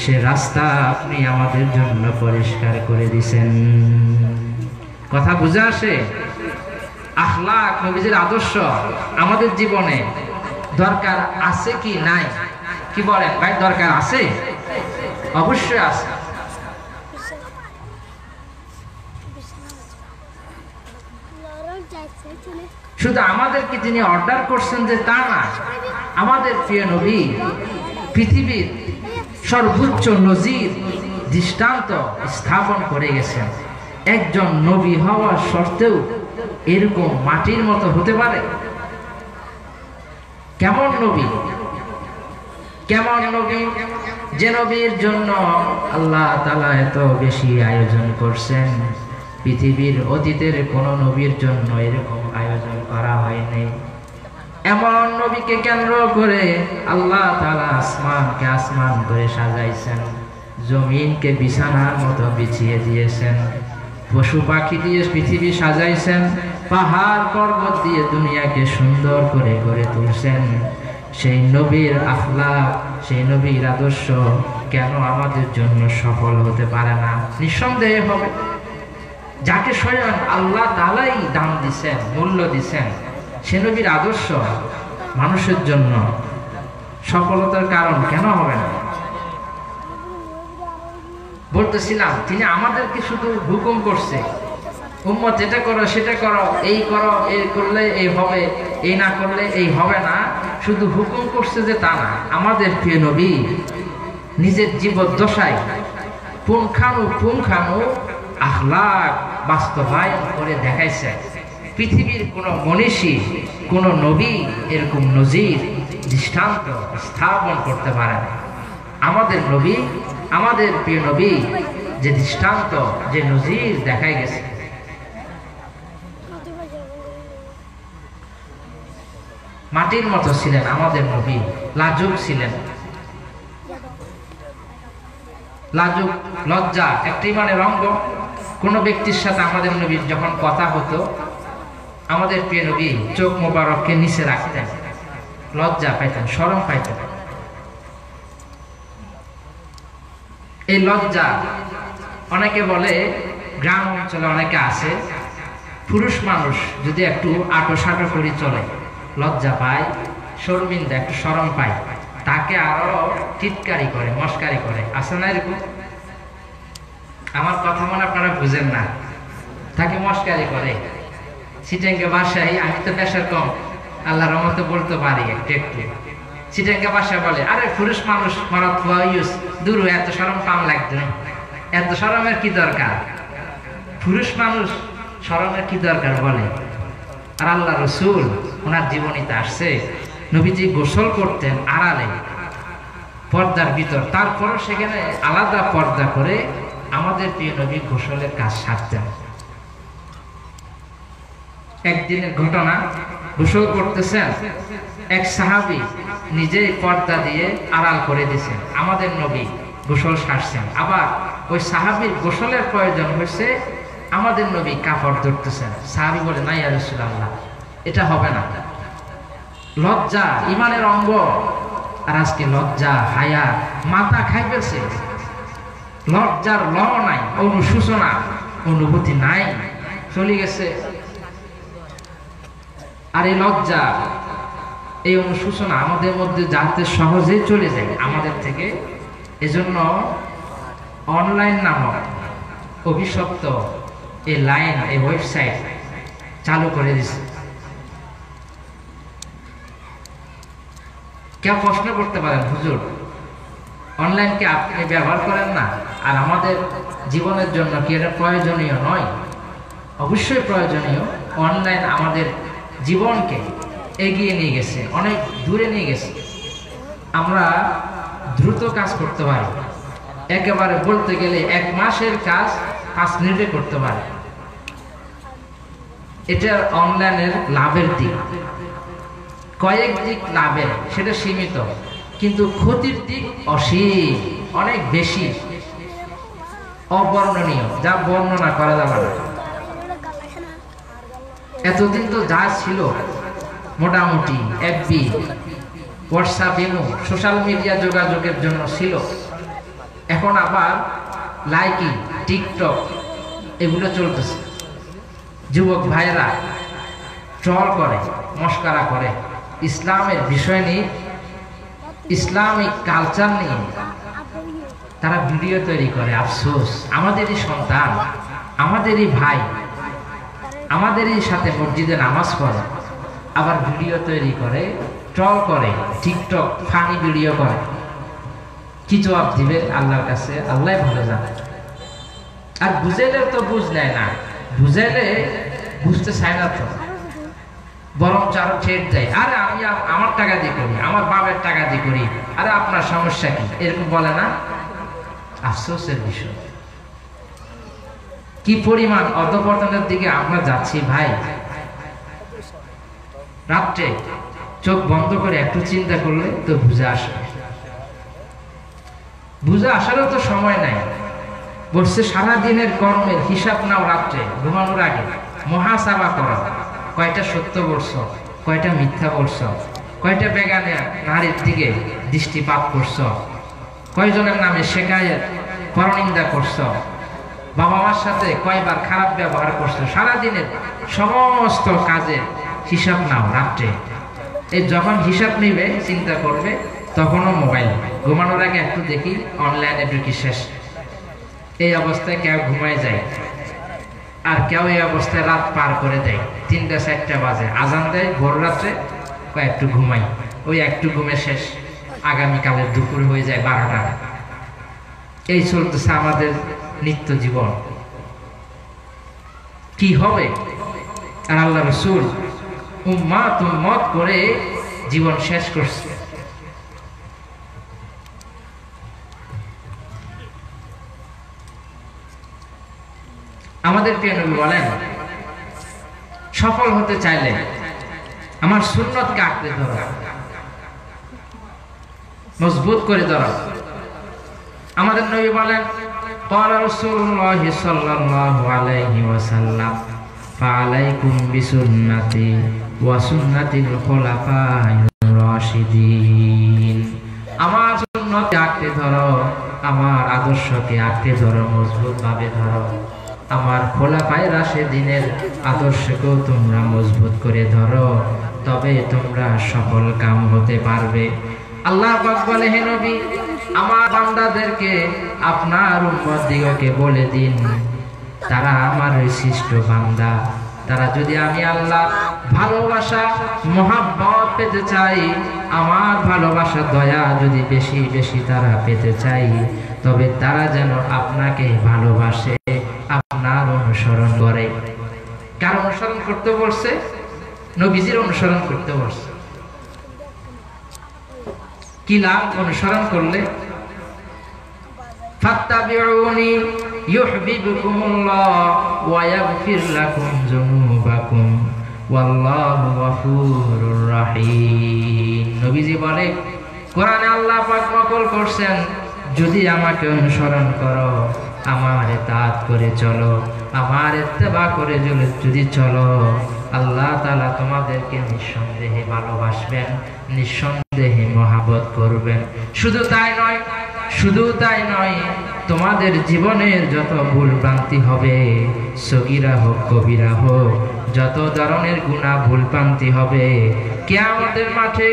সে রাস্তা আপনি আমাদের জন্য পরিষ্কার করে দিয়েছেন। কথা বুঝে আসে? আখলাক, নবীজির আদর্শ আমাদের জীবনে দরকার আছে কি নাই? কি বলেন ভাই, দরকার আছে? অবশ্যই আছে। শুধু আমাদেরকে যিনি অর্ডার করছেন যে তা না, আমাদের প্রিয় নবী পৃথিবীর সর্বোচ্চ নজির, দৃষ্টান্ত স্থাপন করে গেছেন। একজন নবী হওয়ার সত্ত্বেও এরকম মাটির মতো হতে পারে? কেমন নবী, কেমন নবী! যে নবীর জন্য আল্লাহ তাআলা এত বেশি আয়োজন করছেন, পৃথিবীর অতীতের কোন নবীর জন্য এরকম আয়োজন করা হয়নি। এমন নবীকে কেন্দ্র করে আল্লাহ তাআলা আসমানকে আসমান করে সাজাইছেন, জমিনকে বিছানার মতো বিছিয়ে দিয়েছেন, পশু পাখি দিয়ে পৃথিবী সাজাইছেন, পাহাড় পর্বত দিয়ে দুনিয়াকে সুন্দর করে গড়ে তুলছেন। সেই নবীর আখলাক, সেই নবীর আদর্শ কেন আমাদের জন্য সফল হতে পারে না? নিঃসন্দেহে হবে। যাকে স্বয়ং আল্লাহ তাআলাই দাম দিচ্ছেন, মূল্য দিচ্ছেন, সে নবীর আদর্শ মানুষের জন্য সফলতার কারণ কেন হবে না? বলতেছিলাম, তিনি আমাদেরকে শুধু হুকুম করছে, উম্মত এটা করো, সেটা করো, এই করো, এই করলে এই হবে, এই না করলে এই হবে না, শুধু হুকুম করছে যে তা না। আমাদের প্রিয় নবী নিজের জীবদ্দশায় পুঙ্খানু আখলাক বাস্তবায়ন করে দেখাইছে। পৃথিবীর কোন মনীষী, কোন নবী এরকম নজির, দৃষ্টান্ত স্থাপন করতে পারে না। আমাদের নবী, আমাদের প্রিয় নবী যে দৃষ্টান্ত, যে নজির দেখাই গেছে। মাটির মতো ছিলেন আমাদের নবী, লাজুক ছিলেন, লাজুক, লজ্জা একটি মানে রঙ্গ। কোন ব্যক্তির সাথে আমাদের নবীর যখন কথা হতো, আমাদের প্রিয় নবী চোখ মোবারককে নিচে রাখতেন, লজ্জা পাইতেন, শরম পাইতেন। এই লজ্জা, অনেকে বলে গ্রাম অঞ্চলে অনেকে আছে, পুরুষ মানুষ যদি একটু আটো সাটো করে চলে লজ্জা পায়, শর্মিন্দা, একটু শরম পায়, তাকে আরো টিটকারি করে, মস্কারি করে। আছে না এরকম? আমার কথা মনে আপনারা বুঝেন না। তাকে মস্কারি করে, চিটাঙ্গা ভাষায়, আমি তো পেশার কম, আল্লাহর রহমতে বলতে পারি একটু একটু। চিটাঙ্গা ভাষায় বলে, আরে পুরুষ মানুষ মারাত ইউজ দূর, এত শরম পাম লাগতো না, এত শরমের কি দরকার, পুরুষ মানুষ শরমের কি দরকার বলে। আর আল্লাহ রসুল ওনার জীবনীতে আসছে নবীজি গোসল করতেন আড়ালে পর্দার ভিতর, তারপরও সেখানে আলাদা পর্দা করে আমাদের প্রিয় নবী গোসলের কাজ সারতেন। একদিনের ঘটনা, গোসল করতেছেন, এক সাহাবী নিজেই পর্দা দিয়ে আড়াল করে দিয়েছেন, আমাদের নবী গোসল সারছেন। আবার ওই সাহাবীর গোসলের প্রয়োজন হয়েছে, আমাদের নবী কাপড় ধরতেছেন। সাহাবী বলে, না ইয়া রাসূলুল্লাহ, এটা হবে না, লজ্জা ইমানের অঙ্গ, আর আজকে লজ্জা হায়া মাথা খাই ফেলছে, লজ্জার ল নাই, অনুশোচনা অনুভূতি নাই, চলে গেছে। আর এই লজ্জা এই অনুশোচনা আমাদের মধ্যে যাতে সহজেই চলে যায় আমাদের থেকে, এজন্য অনলাইন নামক অভিশপ্ত এই লাইন, এই ওয়েবসাইট চালু করে দিচ্ছে। কেউ প্রশ্ন করতে পারেন, হুজুর অনলাইনকে আপনি ব্যবহার করেন না, আর আমাদের জীবনের জন্য কি এটা প্রয়োজনীয় নয়? অবশ্যই প্রয়োজনীয়। অনলাইন আমাদের জীবনকে এগিয়ে নিয়ে গেছে, অনেক দূরে নিয়ে গেছে। আমরা দ্রুত কাজ করতে পারি, একেবারে বলতে গেলে 1 মাসের কাজ 5 মিনিটে করতে পারি। এটা অনলাইনের লাভের দিক, কয়েক দিক লাভের, সেটা সীমিত, কিন্তু ক্ষতির দিক অসীম, অনেক বেশি, অবর্ণনীয়, যা বর্ণনা করা যাবে না। এতদিন তো যা ছিল মোটামুটি FB, WhatsApp, imo, social media যোগাযোগের জন্য ছিল, এখন আবার লাইকি, টিকটক এগুলো চলতেছে। যুবক ভাইয়েরা ট্রল করে, মস্করা করে, ইসলামের বিষয় নিয়ে, ইসলামিক কালচার নিয়ে তারা ভিডিও তৈরি করে। আফসোস, আমাদেরই সন্তান, আমাদেরই ভাই, আমাদেরই সাথে মসজিদে নামাজ পড়ে, আবার ভিডিও তৈরি করে, ট্রল করে, টিকটক ফানি ভিডিও করে। কি জবাব দিবে আল্লাহর কাছে? আল্লাহ ভালো জানে। আর বুঝাইলে তো বুঝ নেয় না, বুঝাইলে বুঝতে চায় না তো, বরং চারো ছেড় দেয়, আরে আমি আমার টাকা দিয়ে করি, আমার বাবার টাকা দিয়ে করি, আরে আপনার সমস্যা কি, এরকম বলে না। আফসোসের বিষয়, কি পরিমাণ অধঃপতনের দিকে আমরা যাচ্ছি ভাই। রাত্রে চোখ বন্ধ করে একটু চিন্তা করলে তো বুঝে আসে, বুঝে আসারও তো সময় নাই। বলছে সারা দিনের কর্মের হিসাব নাও, রাত্রে ঘুমানোর আগে মহাসাবা করো, কয়টা সত্য বলছো, কয়টা মিথ্যা বলছো, কয়টা বেগানে নারীর দিকে দৃষ্টিপাত করছো, কয়জনের নামে শেখায়েত পরনিন্দা করছো, বাবা মার সাথে কয়বার খারাপ ব্যবহার করছো। সারাদিনের সমস্ত কাজের হিসাব নাও রাত্রে। এই যখন হিসাব নিবে, চিন্তা করবে, তখনও মোবাইল, ঘুমানোর আগে একটু দেখি, অনলাইনে ঢুকি, শেষ। এই অবস্থায় কেউ ঘুমায় যায়, আর কেউ এই অবস্থায় রাত পার করে দেয়, 3টা-4টা বাজে, আজান দেয় ভোর রাত্রে, একটু ঘুমাই, ওই একটু ঘুমে শেষ, আগামীকালের দুপুর হয়ে যায় 12টা। এই চলতেছে আমাদের নিত্য জীবন। কি হবে? আর আল্লাহ রাসূল উম্মত করে জীবন শেষ করছে। আমাদের প্রিয় নবী বলেন, সফল হতে চাইলে আমার সুন্নতকে আঁকড়ে ধরো, মজবুত করে ধরো। আমাদের নবী বলেন, قال رسول الله صلى الله عليه وسلم فعليكم بسنتي وسنة الخلفاء الراشدين। আমার সুন্নতকে আঁকড়ে ধরো, আমার আদর্শকে আঁকড়ে ধরো, মজবুত ভাবে ধরো। আমার খোলাফায়ে রাশিদিনের আদর্শকেও তোমরা মজবুত করে ধরো, তবে তোমরা সফল কাম হতে পারবে। আল্লাহ পাক বলে, হে নবী, আমার বান্দাদেরকে, আপনার উম্মতদিগকে বলে দিন, তারা আমার শ্রেষ্ঠ বান্দা, তারা যদি আমি আল্লাহ ভালোবাসা মহাব্বত পেতে চাই, আমার ভালোবাসা দয়া যদি বেশি বেশি তারা পেতে চাই, তবে তারা যেন আপনাকে ভালোবাসে, আপনার অনুসরণ করে। কার অনুসরণ করতে বলছে? নবীজির অনুসরণ করতে বলছে। কি লাভ অনুসরণ করলে? ফাত্তাবিউনি ইউহিব্বুকুমুল্লাহ ওয়া ইয়াগফির লাকুম যুনুবাকুম ওয়াল্লাহু গফুরুর রহিম। নবীজি বলে, কোরআনে আল্লাহ পাক নকল করছেন, যদি আমাকে অনুসরণ করো, আমার ইতাআত করে চলো, আমার ইত্তেবা করে যদি চলো, আল্লাহ তাআলা তোমাদেরকে নিঃসন্দেহে ভালোবাসবেন, নিঃসন্দেহে মহব্বত করবেন। শুধু তাই নয়, তোমাদের জীবনের যত ভুল ভ্রান্তি হবে, সগীরা হোক কবিরা হোক, যত ধরনের গুনাহ ভুল ভ্রান্তি হবে, কিয়ামতের মাঠে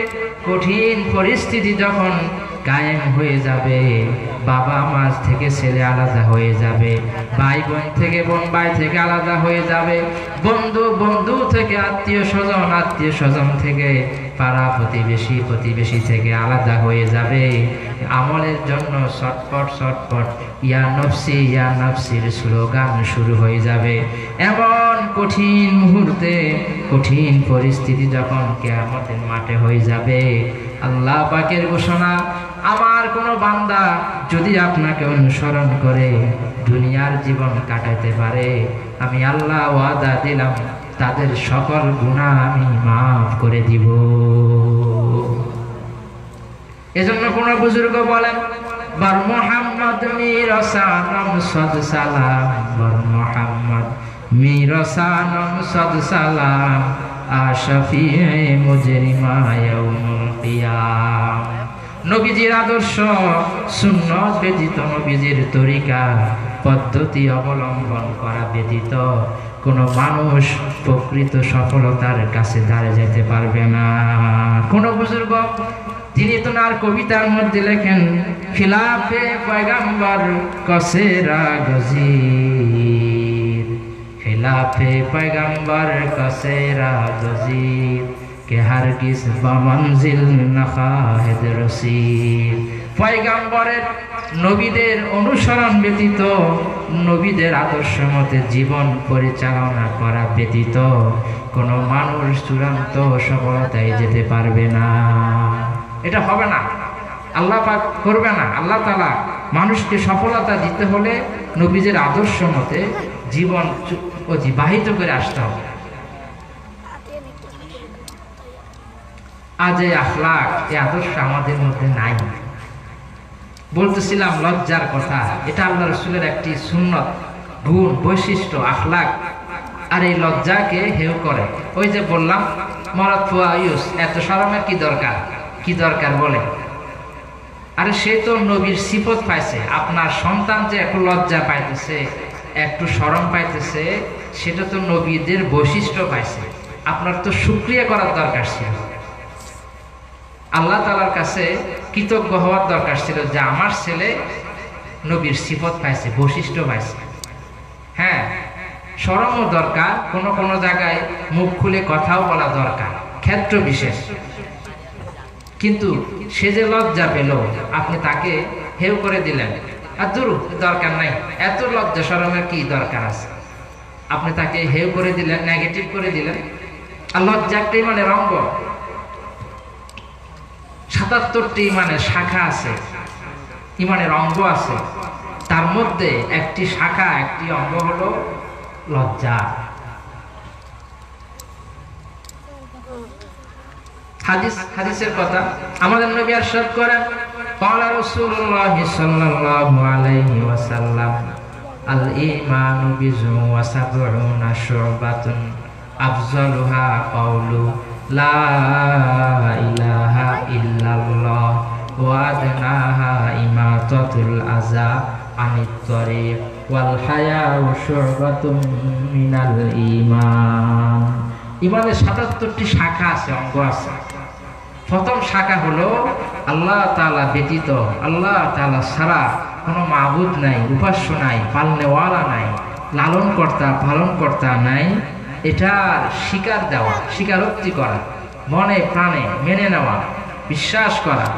কঠিন পরিস্থিতি যখন কায়েম হয়ে যাবে, বাবা মা থেকে ছেলে আলাদা হয়ে যাবে, ভাই বোন থেকে ভাই থেকে আলাদা হয়ে যাবে, বন্ধু থেকে আত্মীয় স্বজন থেকে পাড়া প্রতিবেশী থেকে আলাদা হয়ে যাবে। আমলের জন্য ছটফট ইয়া নফসির স্লোগান শুরু হয়ে যাবে। এমন কঠিন মুহূর্তে, কঠিন পরিস্থিতি যখন কিয়ামতের মাঠে হয়ে যাবে, আল্লাহ পাকের ঘোষণা, আমার কোন বান্দা যদি আপনাকে অনুসরণ করে দুনিয়ার জীবন কাটাতে পারে, আমি আল্লাহ ওয়াদা দিলাম তাদের সকল গুনাহ আমি মাফ করে দিব। এজন্য কোন বুজুর্গ বলেন, বর মুহাম্মদ মিরসানম সদ সালাম, বর মুহাম্মদ মিরসানম সদ সালাম, আশফিয়ে মুজরিমা ইয়াউমুল কিয়াম। নবীজির আদর্শ সুন্নাত ব্যতীত, নবীজির তরিকা পদ্ধতি অবলম্বন করা ব্যতীত কোন মানুষ প্রকৃত সফলতার কাছে দাঁড়িয়ে যেতে পারবে না। কোন বুজুর্গ তিনি তো আর কবিতার মধ্যে লেখেন, খিলাফে পয়গম্বর কসেরা গজির, খিলাফে পয়গম্বর কসেরা গজির, কে হারগিজ বামঞ্জিল না খাহেদ রসিদ। পয়গম্বরের নবীদের অনুসরণ ব্যতীত, নবীদের আদর্শ মতে জীবন পরিচালনা করা ব্যতীত কোন মানুষ চূড়ান্ত সফলতায় যেতে পারবে না। এটা হবে না, আল্লাহ পাক করবে না। আল্লাহ তাআলা মানুষকে সফলতা দিতে হলে নবীদের আদর্শ মতে জীবন অতিবাহিত করে আসতে হবে। আজ এই আখলাক, এই আদর্শ আমাদের মধ্যে নাই। বলতেছিলাম লজ্জার কথা, এটা আল্লাহ রাসূলের একটি সুন্নত, গুণ, বৈশিষ্ট্য, আখলাক। আর এই লজ্জাকে হেয় করে। ওই যে বললাম মরাদ ফুয়া ইউস, এত শরমের কি দরকার বলে? আরে সে তো নবীর সিফত পাইছে। আপনার সন্তান যে একটু লজ্জা পাইতেছে, একটু শরম পাইতেছে, সেটা তো নবীদের বৈশিষ্ট্য পাইছে। আপনার তো শুকরিয়া করার দরকার ছিল, আল্লাহ তাআলার কাছে কৃতজ্ঞ হওয়ার দরকার ছিল যে আমার ছেলে নবীর সিফত পাইছে, বৈশিষ্ট্য পাইছে। হ্যাঁ, শরমও দরকার, কোন জায়গায় মুখ খুলে কথাও বলা দরকার, ক্ষেত্র বিশেষ। কিন্তু সে যে লজ্জা পেল, আপনি তাকে হেয় করে দিলেন, আর দূর দরকার নাই, এত লজ্জা শরমের কি দরকার আছে? আপনি তাকে হেয় করে দিলেন, নেগেটিভ করে দিলেন। আর লজ্জা একটা ইমানের অঙ্গ, ৭৭টি ইমানের শাখা আছে, ইমানের অঙ্গ আছে, তার মধ্যে একটি শাখা, একটি অঙ্গ হলো লজ্জা। হাদিসের কথা আমাদের নবী ইরশাদ করেন, ক্বালা রাসূলুল্লাহ সাল্লাল্লাহু আলাইহি ওয়াসাল্লাম, আল ঈমানু বিজুন ওয়া সাবউনা শুবাতুন আফজালুহা কাওলু লা ইলাহা ইল্লাল্লাহ ওয়া আদনাহা ইমাতাতুল আযা আনিত তরিক ওয়াল হায়াউ শুবাতুম মিনাল ঈমান। ঈমানের ৭৭টি শাখা আছে, অঙ্গ আছে। প্রথম শাখা হলো আল্লাহ তাআলা ব্যতীত, আল্লাহ তাআলা ছাড়া কোনো মাবুদ নাই, উপাস্য নাই, পালনেওয়ালা নাই, লালন কর্তা পালন কর্তা নাই, এটার স্বীকার দেওয়া, স্বীকারোক্তি করা, মনে প্রাণে মেনে নেওয়া, বিশ্বাস করা।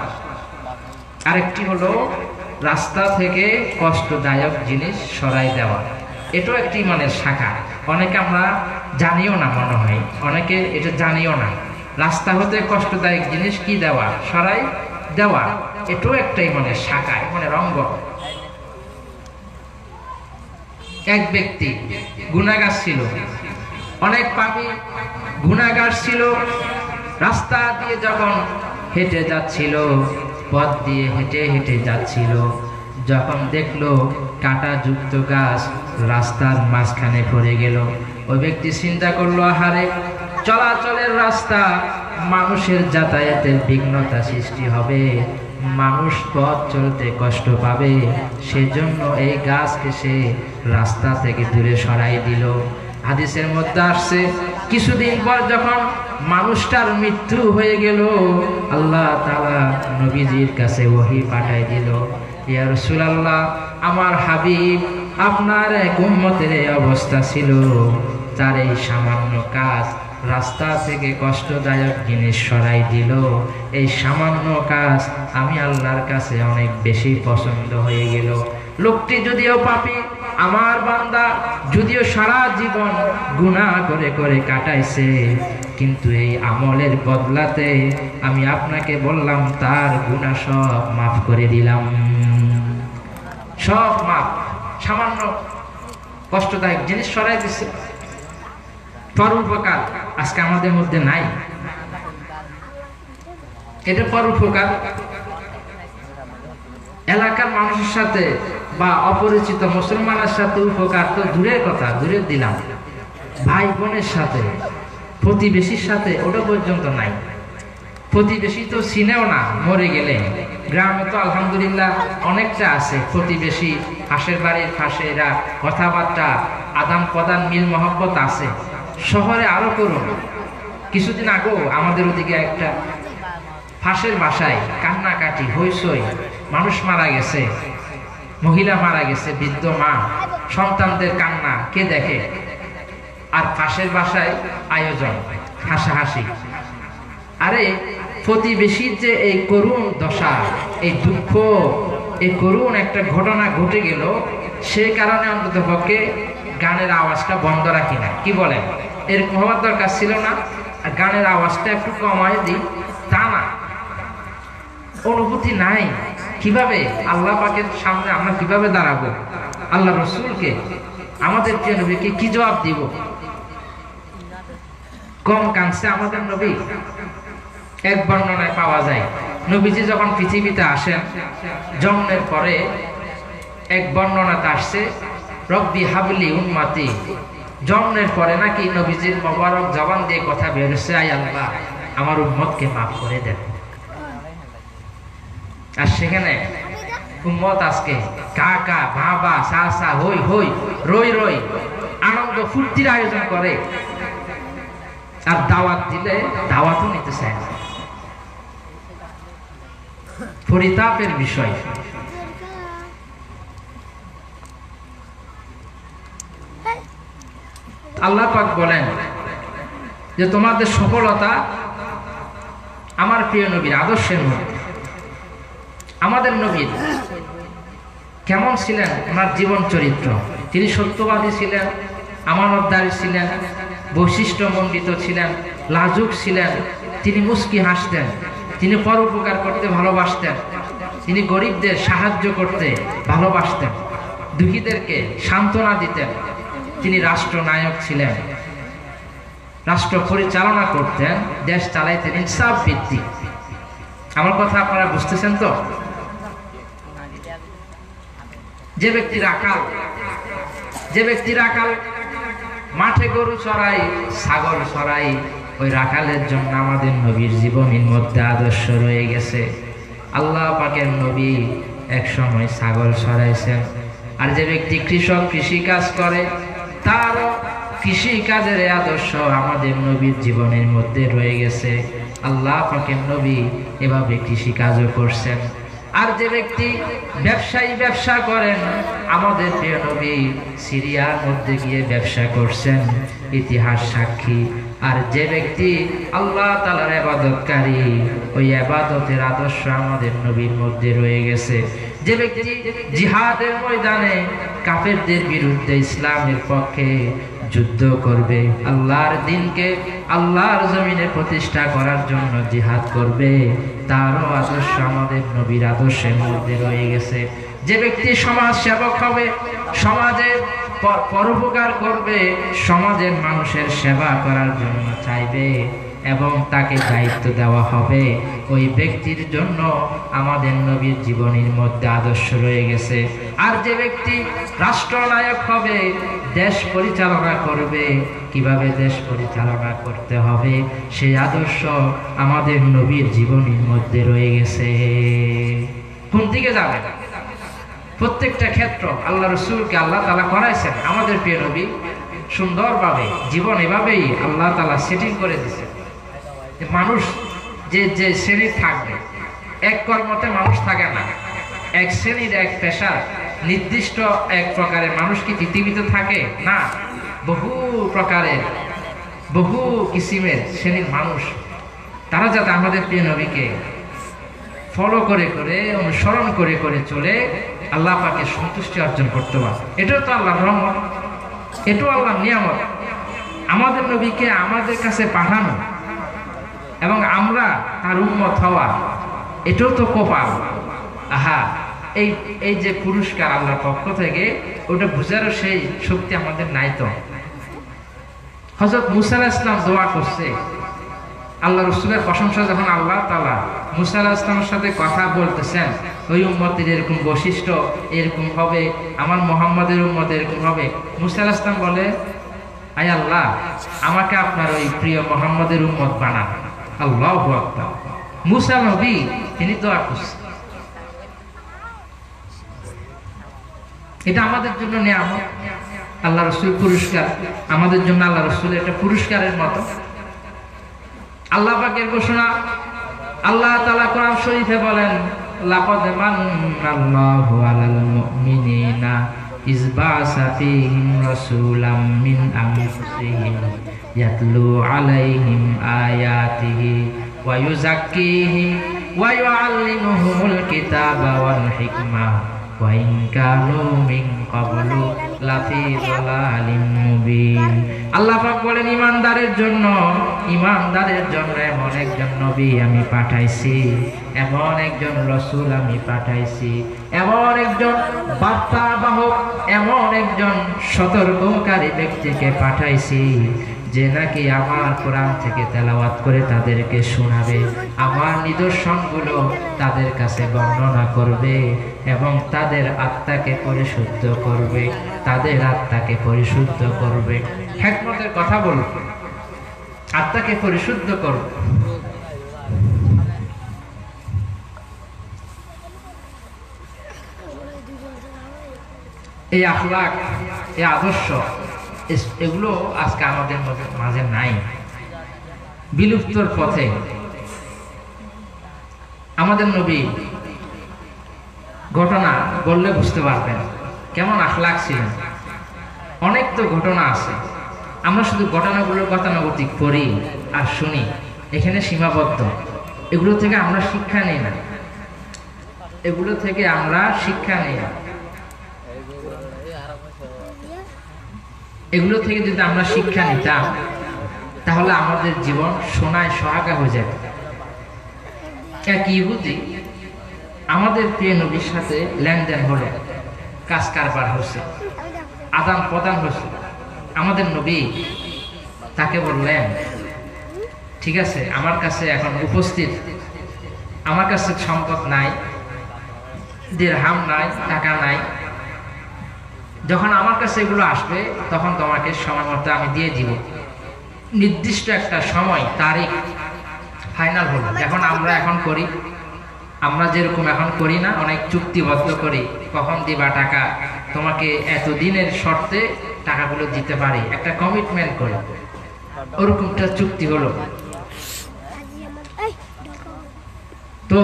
আরেকটি হলো রাস্তা থেকে কষ্টদায়ক জিনিস সরাই দেওয়া, এটাও একটি ইমানের শাখা। অনেকে আমরা জানিও না, মনে হয় অনেকে এটা জানিও না। রাস্তা হতে কষ্টদায়ক জিনিস কি দেওয়া, সরাই দেওয়া, এটাও একটা ইমানের শাখা, ইমানের অঙ্গ। এক ব্যক্তি গুনাহগার ছিল, অনেক পাপী গুনাহগার ছিল। রাস্তা দিয়ে যখন হেঁটে যাচ্ছিল, পথ দিয়ে হেঁটে হেঁটে যাচ্ছিল, যখন দেখলো কাঁটাযুক্ত গাছ রাস্তার মাঝখানে পড়ে গেল, ওই ব্যক্তি চিন্তা করলো, আহারে চলাচলের রাস্তা, মানুষের যাতায়াতের বিঘ্নতা সৃষ্টি হবে, মানুষ পথ চলতে কষ্ট পাবে, সেজন্য এই গাছকে সে রাস্তা থেকে দূরে সরাই দিল। হাদিসের মধ্যে আসছে, কিছুদিন পর যখন মানুষটার মৃত্যু হয়ে গেল, আল্লাহ তাআলা নবীজির কাছে ওহী পাঠাই দিল, ইয়া রাসূলুল্লাহ, আমার হাবিব আপনার এক উম্মতের এই অবস্থা ছিল, তার এই সামান্য কাজ রাস্তা থেকে কষ্টদায়ক জিনিস সরাই দিল। এই সামান্য কাজ আমি আল্লাহর কাছে অনেক বেশি পছন্দ হয়ে গেল। লোকটি যদিও পাপী, আমার বান্দা যদিও সারা জীবন গুনাহ করে করে কাটাইছে, কিন্তু এই আমলের বদলাতে আমি আপনাকে বললাম তার গুনাহ সব মাফ করে দিলাম, সব মাফ। সামান্য কষ্টদায়ক জিনিস সরাই দিচ্ছে। পরোপকার আজকে আমাদের মধ্যে নাই, এটা পরোপকার। এলাকার মানুষের সাথে বা অপরিচিত মুসলমানের সাথে উপকার তো দূরের কথা, দূরের দিলাম, ভাই বোনের সাথে, প্রতিবেশীর সাথে ওটা পর্যন্ত নাই। প্রতিবেশী তো চিনেও না মরে গেলে। গ্রামে তো আলহামদুলিল্লাহ অনেকটা আছে প্রতিবেশী, পাশের বাড়ির পাশে এরা কথাবার্তা আদান প্রদান, মিল মহব্বত আছে। শহরে আরো করুন। কিছুদিন আগেও আমাদের ওদিকে একটা পাশের বাসায় কান্নাকাটি, হইচই, মানুষ মারা গেছে, মহিলা মারা গেছে, বৃদ্ধ মা, সন্তানদের কান্না কে দেখে, আর পাশের বাসায় আয়োজন, হাসাহাসি। আরে প্রতিবেশীর যে এই করুণ দশা, এই দুঃখ, এই করুণ একটা ঘটনা ঘটে গেল, সেই কারণে অন্তত পক্ষে গানের আওয়াজটা বন্ধ রাখি না, কি বলেন? এরকম হওয়ার দরকার ছিল না। আর গানের আওয়াজটা একটু কমায় দিই, তা না, অনুভূতি নাই। কিভাবে আল্লাহ পাকের সামনে আমরা কিভাবে দাঁড়াবো? আল্লাহ রসুলকে, আমাদের প্রিয় নবীকে কি জবাব দিব? কম কাঁদছে আমাদের নবী? এক বর্ণনায় পাওয়া যায়, নবীজি যখন পৃথিবীতে আসেন, জন্মের পরে এক বর্ণনাতে আসছে, রব্বি হাবলি উম্মতি, জন্মের পরে নাকি নবীজির মোবারক জবান দিয়ে কথা বেরোচ্ছে, আয় আল্লাহ আমার উম্মতকে মাফ করে দেন। আর সেখানে উম্মত আজকে কাকা বাবা সাসা হই হই রই রই আনন্দ ফুর্তির আয়োজন করে, আর দাওয়াত দিলে দাওয়াতও নিতে চায় না। পরিতাপের বিষয়। আল্লাহ পাক বলেন যে তোমাদের সফলতা আমার প্রিয় নবীর আদর্শের মধ্যে। আমাদের নবীর কেমন ছিলেন, ওনার জীবন চরিত্র, তিনি সত্যবাদী ছিলেন, আমানতদারী ছিলেন, বৈশিষ্ট্যমণ্ডিত ছিলেন, লাজুক ছিলেন, তিনি মুস্কি হাসতেন, তিনি পরোপকার করতে ভালোবাসতেন, তিনি গরিবদের সাহায্য করতে ভালোবাসতেন, দুঃখীদেরকে সান্ত্বনা দিতেন, তিনি রাষ্ট্রনায়ক ছিলেন, রাষ্ট্র পরিচালনা করতেন, দেশ চালাইতেন ইনসাফ ভিত্তিক। আমার কথা আপনারা বুঝতেছেন তো? যে ব্যক্তি রাখাল, যে ব্যক্তি রাখাল মাঠে গরু চড়াই, ছাগল চড়াই, ওই রাখালের জন্য আমাদের নবীর জীবনের মধ্যে আদর্শ রয়ে গেছে। আল্লাহ পাকের নবী এক সময় ছাগল চড়াইছেন। আর যে ব্যক্তি কৃষক, কৃষি কাজ করে, তারও কৃষি কাজের আদর্শ আমাদের নবীর জীবনের মধ্যে রয়ে গেছে। আল্লাহ পাকের নবী এভাবে কৃষি কাজও করছেন। আর যে ব্যক্তি ব্যবসা করেন, আমাদের প্রিয় নবী সিরিয়ার মধ্যে গিয়ে ব্যবসা করছেন, ইতিহাস সাক্ষী। আর যে ব্যক্তি আল্লাহ তাআলার ইবাদতকারী, ওই ইবাদতের আদর্শ আমাদের নবীর মধ্যে রয়ে গেছে। যে ব্যক্তি জিহাদের ময়দানে কাফেরদের বিরুদ্ধে ইসলামের পক্ষে যুদ্ধ করবে, আল্লাহর দ্বীনকে আল্লাহর জমিনে প্রতিষ্ঠা করার জন্য জিহাদ করবে, তারও আদর্শ আমাদের নবীর আদর্শের মধ্যে রয়ে গেছে। যে ব্যক্তি সমাজ সেবক হবে, সমাজের পরোপকার করবে, সমাজের মানুষের সেবা করার জন্য চাইবে এবং তাকে দায়িত্ব দেওয়া হবে, ওই ব্যক্তির জন্য আমাদের নবীর জীবনের মধ্যে আদর্শ রয়ে গেছে। আর যে ব্যক্তি রাষ্ট্রনায়ক হবে, দেশ পরিচালনা করবে, কিভাবে দেশ পরিচালনা করতে হবে সেই আদর্শ আমাদের নবীর জীবনের মধ্যে রয়ে গেছে। কোন দিকে যাবে? প্রত্যেকটা ক্ষেত্র আল্লাহ রাসূলকে আল্লাহ তাআলা করাইছেন। আমাদের প্রিয় নবী সুন্দরভাবে জীবন এভাবেই আল্লাহ তাআলা সেটিং করে দিয়েছে। মানুষ যে যে শ্রেণীর থাকবে, এক কর্মতে মানুষ থাকে না, এক শ্রেণীর এক পেশার নির্দিষ্ট এক প্রকারের মানুষ কি পৃথিবীতে থাকে না। বহু প্রকারের বহু কিসিমের শ্রেণীর মানুষ, তারা যাতে আমাদের প্রিয় নবীকে ফলো করে করে অনুসরণ করে করে চলে আল্লাহ পাকের সন্তুষ্টি অর্জন করতে পারে। এটাও তো আল্লাহর রহমত, এটাও আল্লাহর নিয়ামত। আমাদের নবীকে আমাদের কাছে পাঠানো এবং আমরা তার উম্মত হওয়া, এটাও তো কপাল। আহা, এই এই যে পুরস্কার আল্লাহর পক্ষ থেকে, ওটা বুঝারও সেই শক্তি আমাদের নাই। তো হযরত মুসা আলাইহিস সালাম দোয়া করছে, আল্লাহ রাসূলের প্রশংসা যখন আল্লাহ তাআলা মুসা আলাইহিস সালামের সাথে কথা বলতেছেন, ওই উম্মতের এরকম বৈশিষ্ট্য এরকম হবে, আমার মুহাম্মাদের উম্মত এরকম হবে। মুসা আলাইহিস সালাম বলে, আয় আল্লাহ, আমাকে আপনার ওই প্রিয় মুহাম্মাদের উম্মত বানান। আল্লাহু আকবার। মুসা নবী তিনি দোয়া করছেন। এটা আমাদের জন্য নিয়ামত, আল্লাহ রাসূল পুরস্কার আমাদের জন্য। আল্লাহ রাসূলের এটা পুরস্কারের মতো। আল্লাহ পাকের ঘোষণা, আল্লাহ তাআলা কোরআন শরীফে বলেন, লাকাদ মান্নাল্লাহু আলাল মুমিনিনা ইয বা'সা ফীহিম রাসূলাম মিন আনফুসিহিম ইয়াতলু আলাইহিম আয়াতিহি ওয়া ইউযাক্কিহিম ওয়া ইউআল্লিমুহুমুল কিতাবা ওয়াল হিকমা ওয়া ইন কানু মিন ক্বাবলু লাফি যালালিম মুবিন। আল্লাহ পাক বলেন, ইমানদারের জন্য এমন একজন নবী আমি পাঠাইছি, এমন একজন রাসূল আমি পাঠাইছি, এমন একজন বার্তাবাহক, এমন একজন সতর্ককারী ব্যক্তিকে পাঠাইছি, যে নাকি আমার কোরআন থেকে তেলাওয়াত করে তাদেরকে শোনাবে, আমার নিদর্শনগুলো তাদের কাছে বর্ণনা করবে এবং তাদের আত্মাকে পরিশুদ্ধ করবে, তাদের আত্মাকে পরিশুদ্ধ করবে। হিকমতের কথা বলবে, আত্মাকে পরিশুদ্ধ করবে। এই আখলাক, এই আদর্শ, এগুলো আজকে আমাদের মাঝে নাই, বিলুপ্তর পথে। আমাদের নবী ঘটনা বললে বুঝতে পারবেন কেমন আখলাক ছিলেন। অনেক তো ঘটনা আছে, আমরা শুধু ঘটনাগুলোর গতানুগতিক পড়ি আর শুনি, এখানে সীমাবদ্ধ। এগুলো থেকে আমরা শিক্ষা নেই না, এগুলো থেকে আমরা শিক্ষা নেই না। এগুলো থেকে যদি আমরা শিক্ষা নিতাম, তাহলে আমাদের জীবন সোনায় সোহাগা হয়ে যেত। এক ইহুদি আমাদের প্রিয় নবীর সাথে লেনদেন হলো, কাজ কারবার হচ্ছে, আদান প্রদান হচ্ছে। আমাদের নবী তাকে বললেন, ঠিক আছে, আমার কাছে এখন উপস্থিত, আমার কাছে সম্পদ নাই, দিরহাম নাই, টাকা নাই, যখন আমার কাছে এগুলো আসবে তখন তোমাকে সময় মতো আমি দিয়ে দিব। নির্দিষ্ট একটা সময় তারিখ ফাইনাল হলো। যখন আমরা এখন করি, আমরা যেরকম এখন করি না, অনেক চুক্তিবদ্ধ করি, কখন দিবা টাকা, তোমাকে এতদিনের শর্তে টাকাগুলো দিতে পারি, একটা কমিটমেন্ট করে, ওরকমটা চুক্তি হলো। তো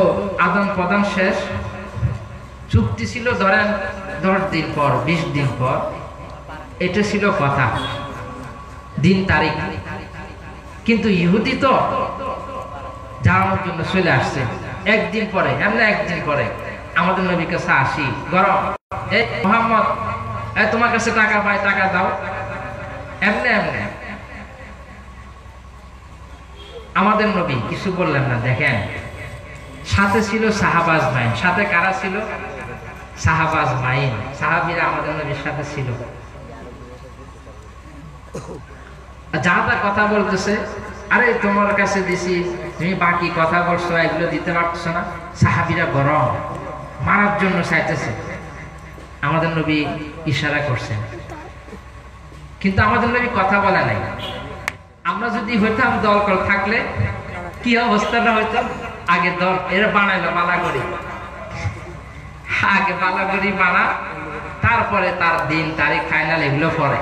আদান প্রদান শেষ, চুক্তি ছিল ধরেন 10 দিন পর 20 দিন পর, এটা ছিল কথা, দিন তারিখ। কিন্তু ইহুদি তো যাওয়ার জন্য চলে আসছে একদিন পরে, এমনি একদিন পরে আমাদের নবীর কাছে আসি, গরম, এই মোহাম্মদ, তোমার কাছে টাকা পাই, টাকা দাও, এমনি এমনি। আমাদের নবী কিছু বললেন না। দেখেন, সাথে ছিল সাহাবা আজমাইন। সাথে কারা ছিল? সাহাবা আজমাইন, সাহাবীরা আমাদের নবীর সাথে ছিল। যা তা কথা বলতেছে, আরে তোমার কাছে দিছি, তুমি বাকি কথা বলছো, এগুলো দিতে পারছো না। সাহাবীরা গরম, মারার জন্য চাইতেছে। আমাদের নবী ইশারা করছেন, কিন্তু আমাদের নবী কথা বলে নাই। আমরা যদি হইতাম দল করে থাকলে কি অবস্থাটা হইতো? আগে দল এরা বানাইলো বালাগড়ি, আগে বালাগড়ি বানা, তারপরে তার দিন তারিখ ফাইনাল এগুলো পরে।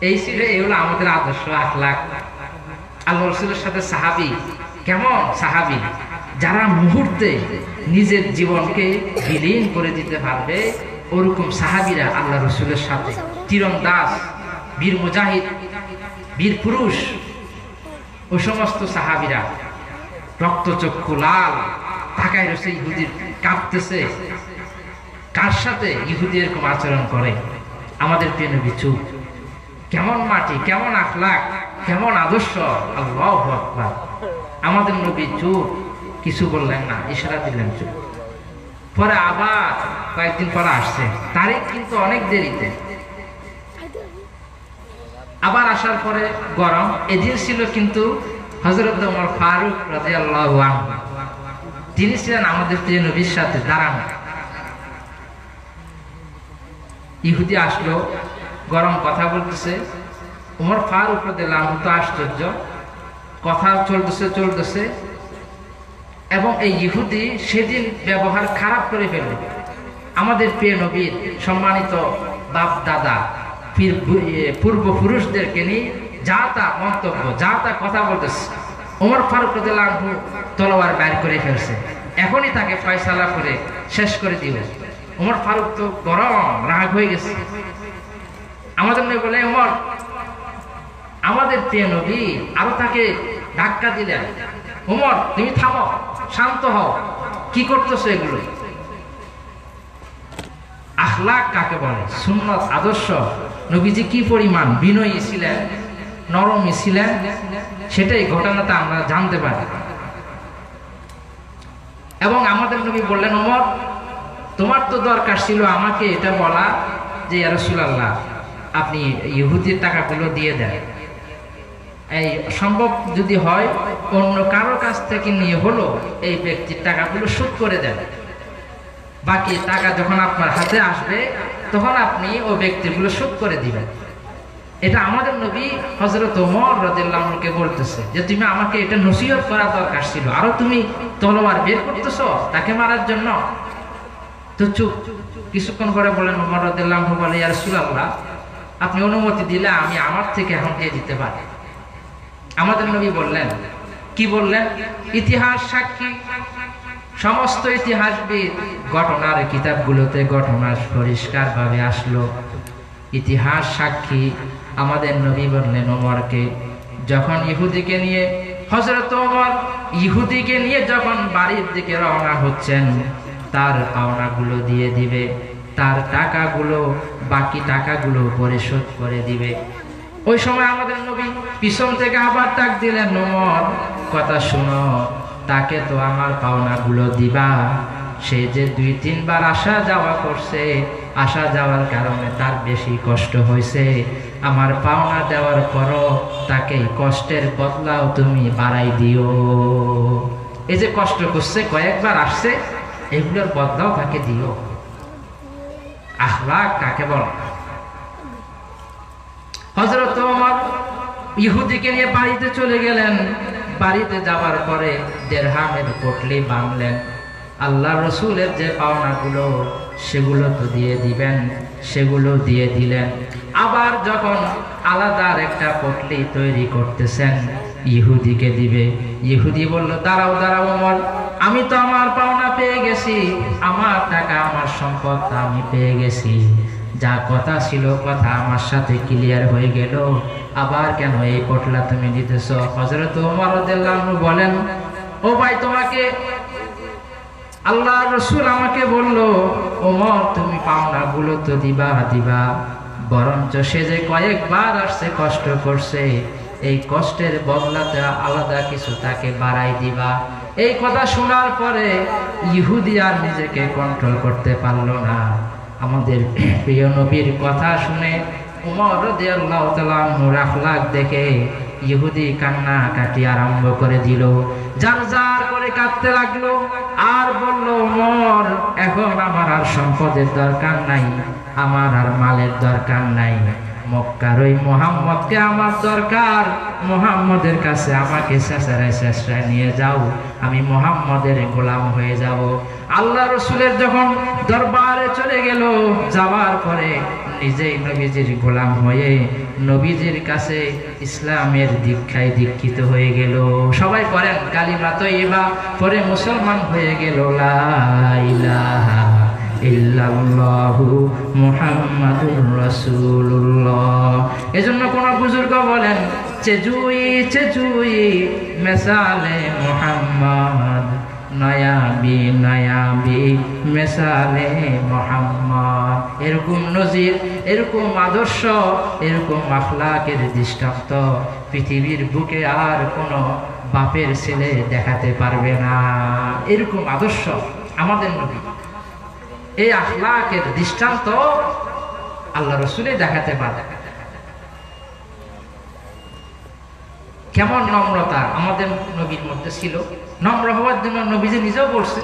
এই ছিল, এগুলো আমাদের আদর্শ আখলাক। আল্লাহ রাসূলের সাথে সাহাবী কেমন? সাহাবী যারা মুহূর্তে নিজের জীবনকে বিলীন করে দিতে পারবে, ওরকম সাহাবীরা আল্লাহ রাসূলের সাথে। তীরন্দাজ, বীর মুজাহিদ, বীর পুরুষ, ও সমস্ত সাহাবীরা রক্তচক্ষু লাল, তাকায় রয়েছে, ইহুদির কাঁপতেছে। কার সাথে? ইহুদি এরকম আচরণ করে। আমাদের প্রিয় নবী চুপ। কেমন মাটি, কেমন আখলাক, কেমন আদর্শ! আল্লাহু আকবার। আমাদের নবী চুপ, কিছু বললেন না, ইশারা দিলেন চুপ। পরে আবার কয়েকদিন পরে আসছে, তারিখ কিন্তু অনেক দেরিতে। আবার আসার পরে গরম। এদিন ছিল কিন্তু হযরত ওমর ফারুক রাদিয়াল্লাহু আনহু, তিনি ছিলেন আমাদের প্রিয় নবীর সাথে দাঁড়ানো। ইহুদি আসলো, গরম কথা বলতেছে। ওমর ফারুক রাদিয়াল্লাহু আনহু তো আশ্চর্য, কথা চলতেছে এবং এই ইহুদি সেদিন ব্যবহার খারাপ করে ফেলল। আমাদের প্রিয় নবীর সম্মানিত বাপ দাদা পূর্বপুরুষদেরকে নিয়ে যা তা মন্তব্য, যা তা কথা বলতেছে। ওমর ফারুক রাদিয়াল্লাহু আনহু তলোয়ার বের করে ফেলছে, এখনই তাকে ফয়সালা করে শেষ করে দিবে। ওমর ফারুক তো গরম, রাগ হয়ে গেছে। আমাদের নবী বলে, ওমর, আমাদের প্রিয় নবী, আরো তাকে ধাক্কা দিলেন। ওমর, তুমি থামো, শান্ত হও, কি করতেছো এগুলো? আখলাক কাকে বলে? সুন্নত, আদর্শ। নবীজি কি পরিমাণ বিনয়ী ছিলেন, নরমী ছিলেন, সেটাই ঘটনাটা আমরা জানতে পারি। এবং আমাদের নবী বললেন, ওমর, তোমার তো দরকার ছিল আমাকে এটা বলা যে ইয়া রাসূলুল্লাহ, আপনি ইহুদির টাকাগুলো দিয়ে দেন। এই সম্ভব যদি হয় অন্য কারো কাছ থেকে নিয়ে হলো এই ব্যক্তির টাকাগুলো শোধ করে দেন। বাকি টাকা যখন আপনার হাতে আসবে তখন আপনি ও ব্যক্তিগুলো শোধ করে দিবেন। এটা আমাদের নবী হযরত ওমর রাদিয়াল্লাহু আনহুকে বলতেছে যে তুমি আমাকে এটা নসিহত করা দরকার ছিল, আরো তুমি তলোয়ার বের করতেছো তাকে মারার জন্য। তো চুপ। কিছুক্ষণ পরে বলেন, ওমর রাদিয়াল্লাহু আনহু বলে, ইয়া রাসূলুল্লাহ, আপনি অনুমতি দিলে আমি আমার থেকে এখন দিয়ে দিতে পারি। আমাদের নবী বললেন, কি বললেন? ইতিহাস সাক্ষী, সমস্ত ইতিহাসবিদ ঘটনার কিতাবগুলোতে ঘটনা পরিষ্কারভাবে আসলো। ইতিহাস সাক্ষী, আমাদের নবী বললেন ওমরকে, যখন ইহুদিকে নিয়ে হযরত ওমর ইহুদিকে নিয়ে যখন বাড়ির দিকে রওনা হচ্ছেন, তার পাওনাগুলো দিয়ে দিবে, তার টাকাগুলো, বাকি টাকাগুলো পরিশোধ করে দিবে। ওই সময় আমাদের নবী পিছন থেকে আবার ডাক দিলেন, ওমর, কথা শুনো, তাকে তো আমার পাওনাগুলো দিবা। সে যে 2-3 বার আসা যাওয়া করছে, আসা যাওয়ার কারণে তার বেশি কষ্ট হয়েছে। আমার পাওনা দেওয়ার পরও তাকে কষ্টের বদলাও তুমি বাড়াই দিও। এই যে কষ্ট করছে, কয়েকবার আসছে, এগুলোর বদলাও তাকে দিও। আখলাক কাকে বলে? হযরত ওমর ইহুদিকে নিয়ে বাড়িতে চলে গেলেন। বাড়িতে যাওয়ার পরে দিরহামের পটলি বাঁধলেন। আল্লাহ রসুলের যে পাওনাগুলো সেগুলো তো দিয়ে দিবেন, সেগুলো দিয়ে দিলেন। আবার যখন আলাদা একটা পটলি তৈরি করতেছেন, ইহুদিকে দিবে। ইহুদি বলল, দাঁড়াও দাঁড়াও ওমর, আমি তো আমার পাওনা পেয়ে গেছি, আমার টাকা আমার সম্পদ আমি পেয়ে গেছি, যা কথা ছিল কথা আমার সাথে ক্লিয়ার হয়ে গেল, আবার কেন এই পটলা তুমি দিতেছো? হযরত ওমর রাদিয়াল্লাহু আনহু বলেন, ও ভাই, তোমাকে আল্লাহর রাসূল আমাকে বলল, ওমর তুমি পাওনা গুলো তো দিবা, বরঞ্চ সে যে কয়েকবার আসছে, কষ্ট করছে, এই কষ্টের বদলাতে আলাদা কিছু তাকে বাড়াই দিবা। এই কথা শোনার পরে ইহুদি আর নিজেকে কন্ট্রোল করতে পারলো না। আমাদের প্রিয় নবীর কথা শুনে ওমর রাদিয়াল্লাহু তাআলা আনহুর আখলাক দেখে ইহুদি কান্নাকাটি আরম্ভ করে দিল, জার জার করে কাঁদতে লাগলো আর বলল, ওমর এখন আমার আর সম্পদের দরকার নাই, আমার আর মালের দরকার নাই, মক্কার ওই মুহাম্মদকে আমার দরকার, মুহাম্মদের কাছে আমাকে শেষরায় নিয়ে যাও, আমি মুহাম্মদের গোলাম হয়ে যাব। আল্লাহ রাসূলের যখন দরবারে চলে গেল, যাওয়ার পরে নিজেই নবীজির গোলাম হয়ে নবীজির কাছে ইসলামের দীক্ষায় দীক্ষিত হয়ে গেল। সবাই পড়েন কালিমা তয়্যিবা, পরে মুসলমান হয়ে গেল, লা ইলাহা ইল্লাল্লাহু মুহাম্মাদুর রাসূলুল্লাহ। এজন্য কোন বুজুর্গ বলেন, চেজুই মেসালে মুহাম্মদ, নয়াবি মেসালে মুহাম্মদ। এরকম নজির, এরকম আদর্শ, এরকম আখলাকের দৃষ্টান্ত পৃথিবীর বুকে আর কোন বাপের ছেলে দেখাতে পারবে না। এরকম আদর্শ আমাদের নবী, এই আখলাকের দৃষ্টান্ত আল্লাহ রাসূলে দেখাতে পারে। কেমন নম্রতা আমাদের নবীর মধ্যে ছিল। নম্র হওয়ার জন্য নবীজি নিজেও বলছে,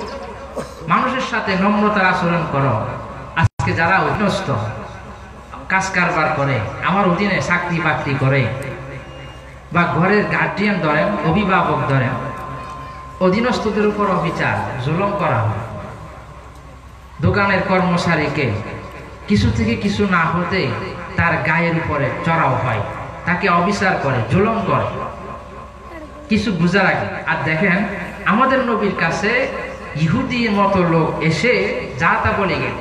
মানুষের সাথে নম্রতার আচরণ করো। আজকে যারা অধীনস্থ, কাজ কারবার করে, আমার অধীনে চাকরি বাকরি করে, বা ঘরের গার্ডিয়ান ধরেন, অভিভাবক ধরেন, অধীনস্থদের উপর অবিচার জুলুম করা হয়। দোকানের কর্মচারীকে কিছু থেকে কিছু না হতে তার গায়ের উপরে চড়াও হয়, তাকে অবিচার করে, জুলুম করে, কিছু বুঝার আগে। আর দেখেন আমাদের নবীর কাছে ইহুদির মতো লোক এসে যা তা বলে গেল।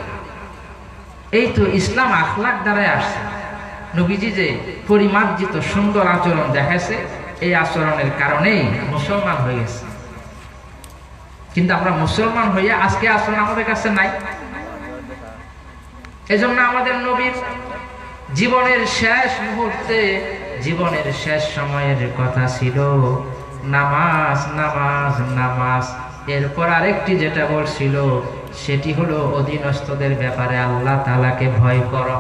এই তো ইসলাম আখলাক দ্বারাই আসছে। নবীজি যে পরিমার্জিত সুন্দর আচরণ দেখাইছে, এই আচরণের কারণেই মুসলমান হয়ে গেছে। কিন্তু আমরা মুসলমান হইয়া আজকে আচরণ আমাদের কাছে নাই। এজন্য আমাদের নবীর জীবনের শেষ মুহূর্তে, জীবনের শেষ সময়ের কথা ছিল নামাজ, নামাজ, নামাজ। এরপর আরেকটি যেটা বলছিল সেটি হলো অধীনস্থদের ব্যাপারে আল্লাহ তাআলাকে ভয় করো।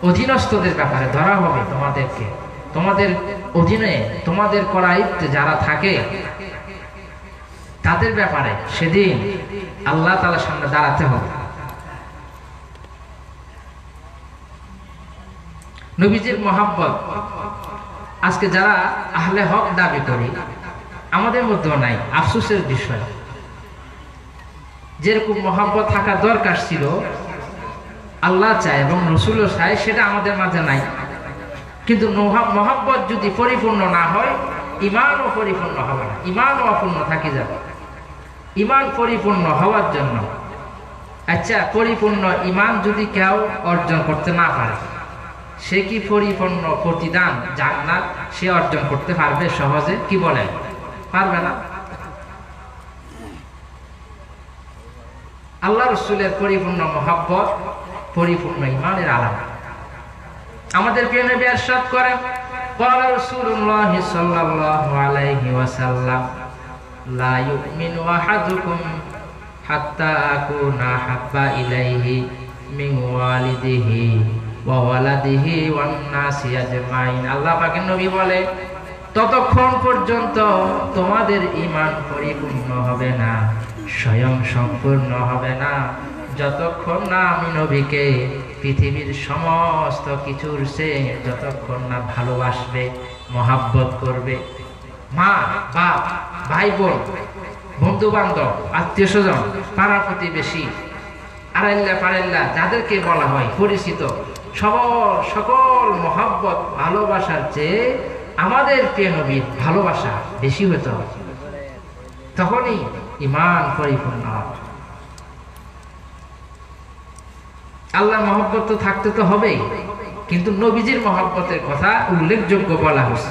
অধীনস্থদের ব্যাপারে ধরা হবে তোমাদেরকে, তোমাদের অধীনে তোমাদের করায়ত্তে যারা থাকে তাদের ব্যাপারে সেদিন আল্লাহ তাআলার সামনে দাঁড়াতে হবে। নবীজির মহব্বত আজকে যারা আহলে হক দাবি করি আমাদের মধ্যেও নাই। আফসোসের বিষয়, যেরকম মহব্বত থাকা দরকার ছিল, আল্লাহ চায় এবং রাসূলও চায়, সেটা আমাদের মাঝে নাই। কিন্তু মহব্বত যদি পরিপূর্ণ না হয়, ঈমানও পরিপূর্ণ হবে না, ঈমানও অপূর্ণ থাকি যাবে। ঈমান পরিপূর্ণ হওয়ার জন্য, আচ্ছা পরিপূর্ণ ঈমান যদি কেউ অর্জন করতে না পারে, সে কি পরিপূর্ণ প্রতিদান জান্নাত সে অর্জন করতে পারবে সহজে? কি বলেন? পারবে না। আল্লাহ রাসূলের পরিপূর্ণ মহব্বত পরিপূর্ণ ঈমানের আলামত। আমাদের প্রিয় নবী ইরশাদ করেন, ক্বালা রাসূলুল্লাহ সাল্লাল্লাহু আলাইহি ওয়াসাল্লাম, লা ইউমিনু আহাদুকুম হাত্তা আকুনা হাব্বা ইলাইহি মিন ওয়ালিদিহি ওয়া ওয়ালাদিহি ওয়ান নাসি আজমাইন। আল্লাহ পাকের নবী বলে, ততক্ষণ পর্যন্ত তোমাদের ঈমান পরিপূর্ণ হবে না, স্বয়ং সম্পূর্ণ হবে না, যতক্ষণ না আমি নবীকে পৃথিবীর সমস্ত কিছুর চেয়ে যতক্ষণ না ভালোবাসবে, মহাব্বত করবে। মা, বাপ, ভাই বোন, বন্ধু বান্ধব, আত্মীয় স্বজন, পাড়া প্রতিবেশী, আড়াইল্লা পাড়াইল্লা যাদেরকে বলা হয় পরিচিত, সকল মহব্বত ভালোবাসার চেয়ে আমাদের প্রিয় নবীর ভালোবাসা বেশি হতে হবে, তখনই ঈমান পরিপূর্ণ হবে। আল্লাহর মহব্বত তো থাকতে তো হবেই, কিন্তু নবীজির মহব্বতের কথা উল্লেখযোগ্য বলা হয়েছে,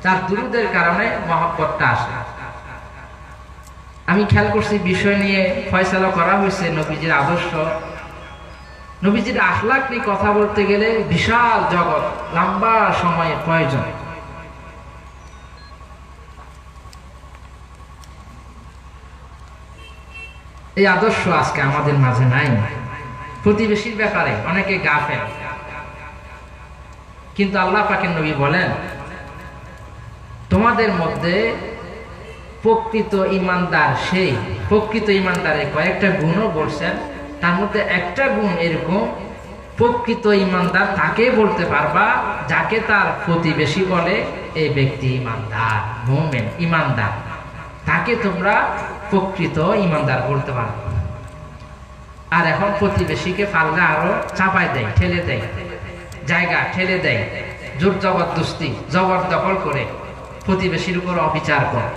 তার দুরূদের কারণে মহব্বতটা আসে। আমি খেয়াল করছি বিষয় নিয়ে ফয়সালা করা হয়েছে নবীজির আদর্শ, নবীজির আখলাক নিয়ে কথা বলতে গেলে বিশাল জগৎ, লম্বা সময়ের প্রয়োজন। এই আদর্শ আজকে আমাদের মাঝে নাই। প্রতিবেশীর ব্যাপারে অনেকে গাফেল, কিন্তু আল্লাহ পাকের নবী বলেন তোমাদের মধ্যে প্রকৃত ঈমানদার সেই, প্রকৃত ঈমানদারের কয়েকটা গুণও বলছেন, তার মধ্যে একটা গুণ এরকম, প্রকৃত ঈমানদার তাকে বলতে পারবা যাকে তার প্রতিবেশী বলে এই ব্যক্তি ঈমানদার, মুমিন ঈমানদার, তাকে তোমরা প্রকৃত ঈমানদার বলতে পারবে। আর এখন প্রতিবেশীকে পারলে আরো চাপায় দেয়, ঠেলে দেয়, জায়গা ঠেলে দেয়, জোর জবরদস্তি জবরদখল করে প্রতিবেশীর উপর অবিচার করে।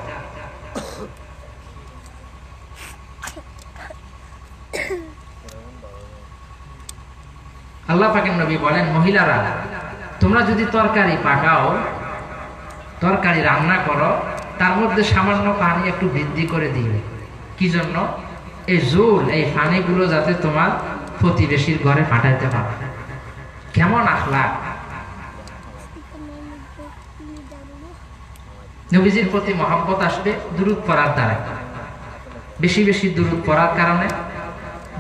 আল্লাহ পাকের নবী বলেন মহিলারা তোমরা যদি তরকারি পাকাও, তরকারি রান্না করো, তার মধ্যে সামান্য পানি একটু বৃদ্ধি করে দিবে। কি জন্য? এই জোল, এই পানিগুলো যাতে তোমার প্রতিবেশীর ঘরে পাঠাইতে পারো। কেমন আখলাক! নবীজির প্রতি মহব্বত আসবে দুরূদ পড়ার দ্বারা, বেশি বেশি দুরূদ পড়ার কারণে,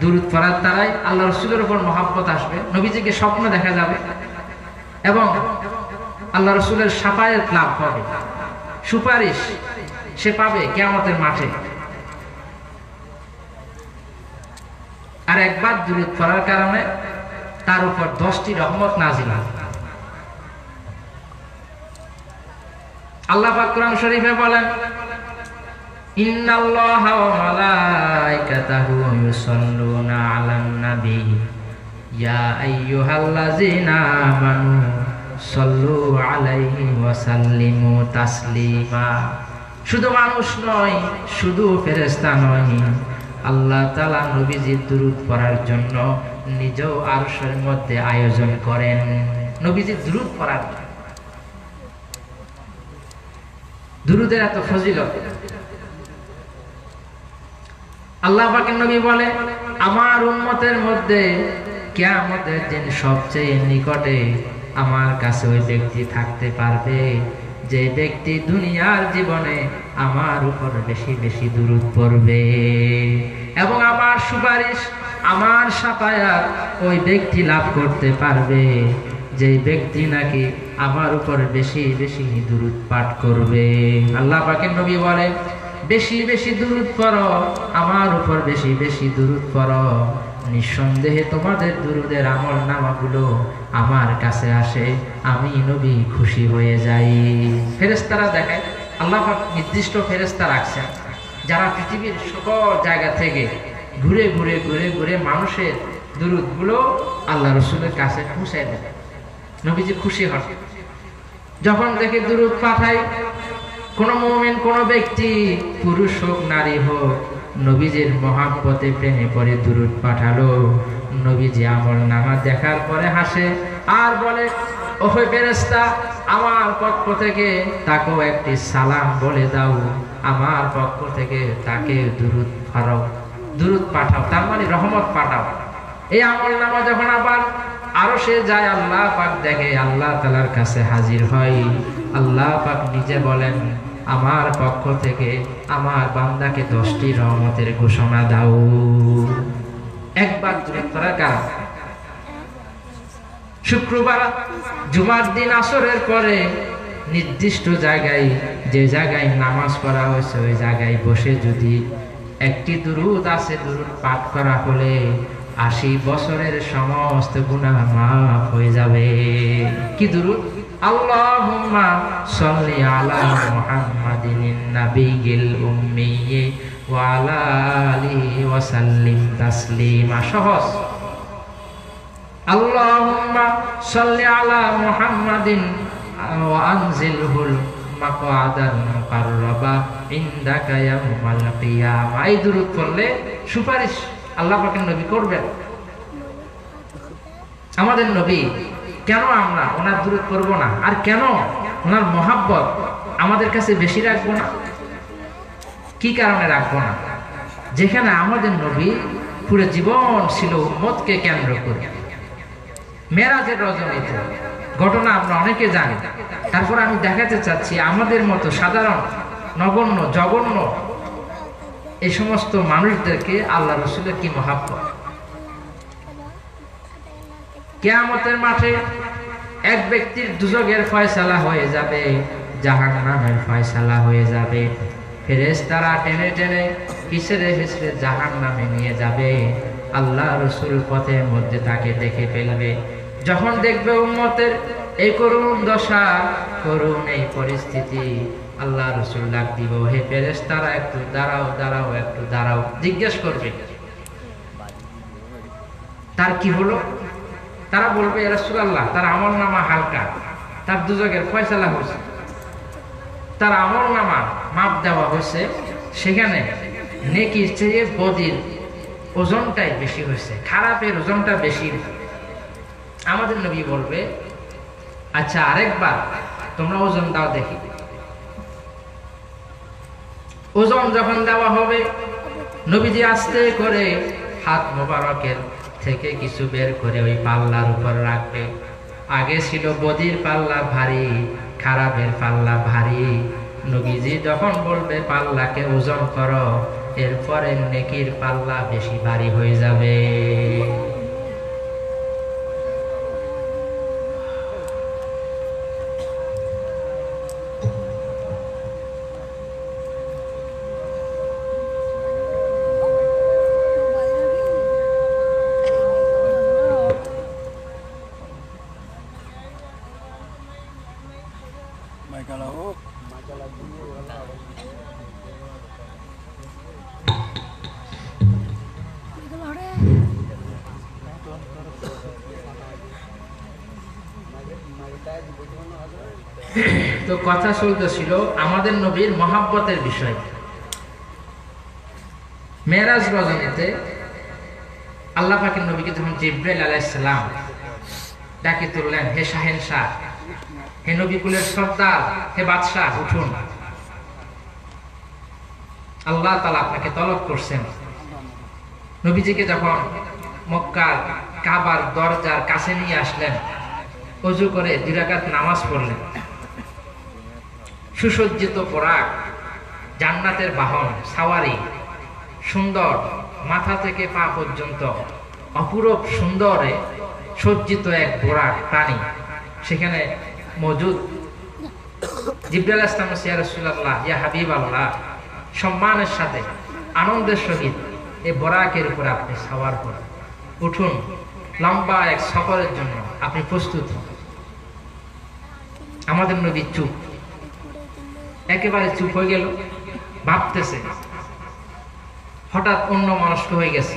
দুরূদ পড়ার দ্বারাই আল্লাহ রাসূলের উপর মহব্বত আসবে। নবীজিকে স্বপ্ন দেখা যাবে এবং আল্লাহ রাসূলের শাফায়াত লাভ হবে, সুপারিশ সে পাবে কিয়ামতের মাঠে। আর একবার দুরূদ পড়ার কারণে তার উপর 10টি রহমত নাজিল হবে। আল্লাহ পাক কোরআন শরীফে বলেন ইন্নাল্লাহা ওয়া মালাইকাতাহু ইউসাল্লুনা আলান নবী ইয়া আইয়ুহাল্লাযীনা আমানু সাল্লু আলাইহি ওয়া সাল্লিমু তাসলিমা। শুধু মানুষ নয়, শুধু ফেরেশতা নয়, আল্লাহ তাআলা নবীজির দুরূদ পড়ার জন্য নিজেও আরশের মধ্যে আয়োজন করেন নবীজির দুরূদ পড়ার। দুরূদের এত ফজিলত। আল্লাহ পাকের নবী বলে আমার উম্মতের মধ্যে কিয়ামতের দিন সবচেয়ে নিকটে আমার কাছে ওই ব্যক্তি থাকতে পারবে যে ব্যক্তি দুনিয়ার জীবনে আমার উপর বেশি বেশি দুরূদ পড়বে, এবং আমার সুপারিশ, আমার শাফায়াত ওই ব্যক্তি লাভ করতে পারবে যে ব্যক্তি নাকি আমার উপর বেশি বেশি দুরূদ পাঠ করবে। আল্লাহ পাকের নবী বলে বেশি বেশি দুরূদ পড়ো, আমার উপর বেশি বেশি দুরূদ পড়ো, নিঃসন্দেহে তোমাদের দুরূদের আমলনামাগুলো আমার কাছে আসে, আমি নবী খুশি হয়ে যাই। ফেরেশতারা দেখায়, আল্লাহ পাক নির্দিষ্ট ফেরেশতা রাখছেন যারা পৃথিবীর সকল জায়গা থেকে ঘুরে ঘুরে ঘুরে ঘুরে মানুষের দুরূদগুলো আল্লাহ রাসূলের কাছে পৌঁছে দেয়। নবীজি খুশি হন যখন দেখে দুরূদ পাঠায় কোন মুমিন, কোন ব্যক্তি, পুরুষ হোক নারী হোক, নবীজির মহব্বতে প্রেমে পড়ে দুরূদ পাঠালো। নবীজি আমলনামা দেখার পরে হাসে আর বলে ওহে ফেরেশতা, আমার পক্ষ থেকে তাকেও একটি সালাম বলে দাও, আমার পক্ষ থেকে তাকে দুরূদ পড়াও, দুরূদ পাঠাও, তার মানে রহমত পাঠাও। এই আমলনামা যখন আবার আরশে যায়, আল্লাহ পাক দেখে, আল্লাহ তাআলার কাছে হাজির হয়। আল্লাহ পাক নিজে বলেন আমার পক্ষ থেকে আমার বান্দাকে 10টি রহমতের ঘোষণা দাও। একবার দুরূদ পড়ার কারণ। শুক্রবার জুমার দিন আসরের পরে নির্দিষ্ট জায়গায়, যে জায়গায় নামাজ পড়া হয়েছে ওই জায়গায় বসে যদি একটি দুরূদ আছে, দুরূদ পাঠ করা হলে 80 বছরের সমস্ত গুনাহ মাফ হয়ে যাবে। কি দুরূদ? আল্লাহুম্মা সাল্লি আলা মুহাম্মাদিন নাবিয়িল উম্মি ওয়া আলা আলিহি ওয়া সাল্লিম তাসলিমা। সহজ। আল্লাহুম্মা সাল্লি আলা মুহাম্মাদিন ওয়া আনজিলহুল মাকআদান মুকাররাবা ইনদাকা ইয়াউমাল কিয়ামা। এই দুরূদ পড়লে সুপারিশ আল্লাহ পাকের নবী করবেন। আমাদের নবী, কেন আমরা ওনার দুরূদ পড়ব না? আর কেন ওনার মহাব্বত আমাদের কাছে বেশি রাখবো না? কি কারণে রাখবো না? যেখানে আমাদের নবী পুরো জীবন ছিল উম্মতকে কেন্দ্র করে। মেরাজের রজনীতে ঘটনা আমরা অনেকে জানি, তারপর আমি দেখাতে চাচ্ছি আমাদের মতো সাধারণ নগণ্য জঘন্য এই সমস্ত মানুষদেরকে আল্লাহ রাসূলের কি মহাব্বত। কিয়ামতের মাঠে এক ব্যক্তির দুজকের ফয়সালা হয়ে যাবে, জাহান্নামের ফয়সালা হয়ে যাবে। ফেরেশতারা টেনে টেনে পিছনে পিছনে জাহান্নামে নিয়ে যাবে। আল্লাহ রাসূল পথের মধ্যে তাকে দেখে ফেলবে। যখন দেখবে উম্মতের এই করুণ দশা, করুণ এই পরিস্থিতি, আল্লাহ রাসূল ডাক দিব, হে ফেরেশতারা একটু দাঁড়াও, দাঁড়াও, একটু দাঁড়াও। জিজ্ঞেস করবে তার কি হলো? তারা বলবে, ইয়া রাসূলুল্লাহ, তার আমলনামা হালকা, তার দুজকের ফয়সালা হয়েছে, তার আমলনামা মাপ দেওয়া হয়েছে, সেখানে নেকির চেয়ে বদির ওজনটাই বেশি হয়েছে, খারাপের ওজনটা বেশি। আমাদের নবী বলবে, আচ্ছা আরেকবার তোমরা ওজন দাও দেখি। ওজন যখন দেওয়া হবে, নবীজি আস্তে করে হাত মোবারকের থেকে কিছু বের করে ওই পাল্লার উপর রাখবে। আগে ছিল বদির পাল্লা ভারী, খারাপের পাল্লা ভারী। নবীজি যখন বলবে পাল্লাকে ওজন করো, এরপরে নেকির পাল্লা বেশি ভারী হয়ে যাবে। তো কথা চলতেছিল আমাদের নবীর মহাব্বতের বিষয়। মেরাজ রজনীতে আল্লাহ পাকের নবীকে যখন জিবরাইল আলাইহিস সালাম ডাকে তুললেন, হে শাহেনশাহ, হে নবীকুলের সর্দার, হে বাদশাহ, উঠুন, আল্লাহ তাআলা আপনাকে তলব করছেন। নবীজিকে যখন মক্কার কাবার দরজার কাছে নিয়ে আসলেন, ওযু করে 2 রাকাত নামাজ পড়লেন। সুসজ্জিত পোরাক, জান্নাতের বাহন, সাওয়ারি, সুন্দর মাথা থেকে পা পর্যন্ত অপূরূপ সুন্দরে সজ্জিত এক পোরাক প্রাণী সেখানে মজুদ। জিবরাইল আসলাম, ইয়া রাসূলুল্লাহ, ইয়া হাবিবাল্লাহ, সম্মানের সাথে আনন্দের সহিত এই বোরাকের উপর আপনি সাওয়ার করুন, উঠুন, লম্বা এক সফরের জন্য আপনি প্রস্তুত হন। আমাদের নবী চুপ, একেবারে চুপ হয়ে গেল, ভাবতেছে, হঠাৎ অন্য মানুষ হয়ে গেছে,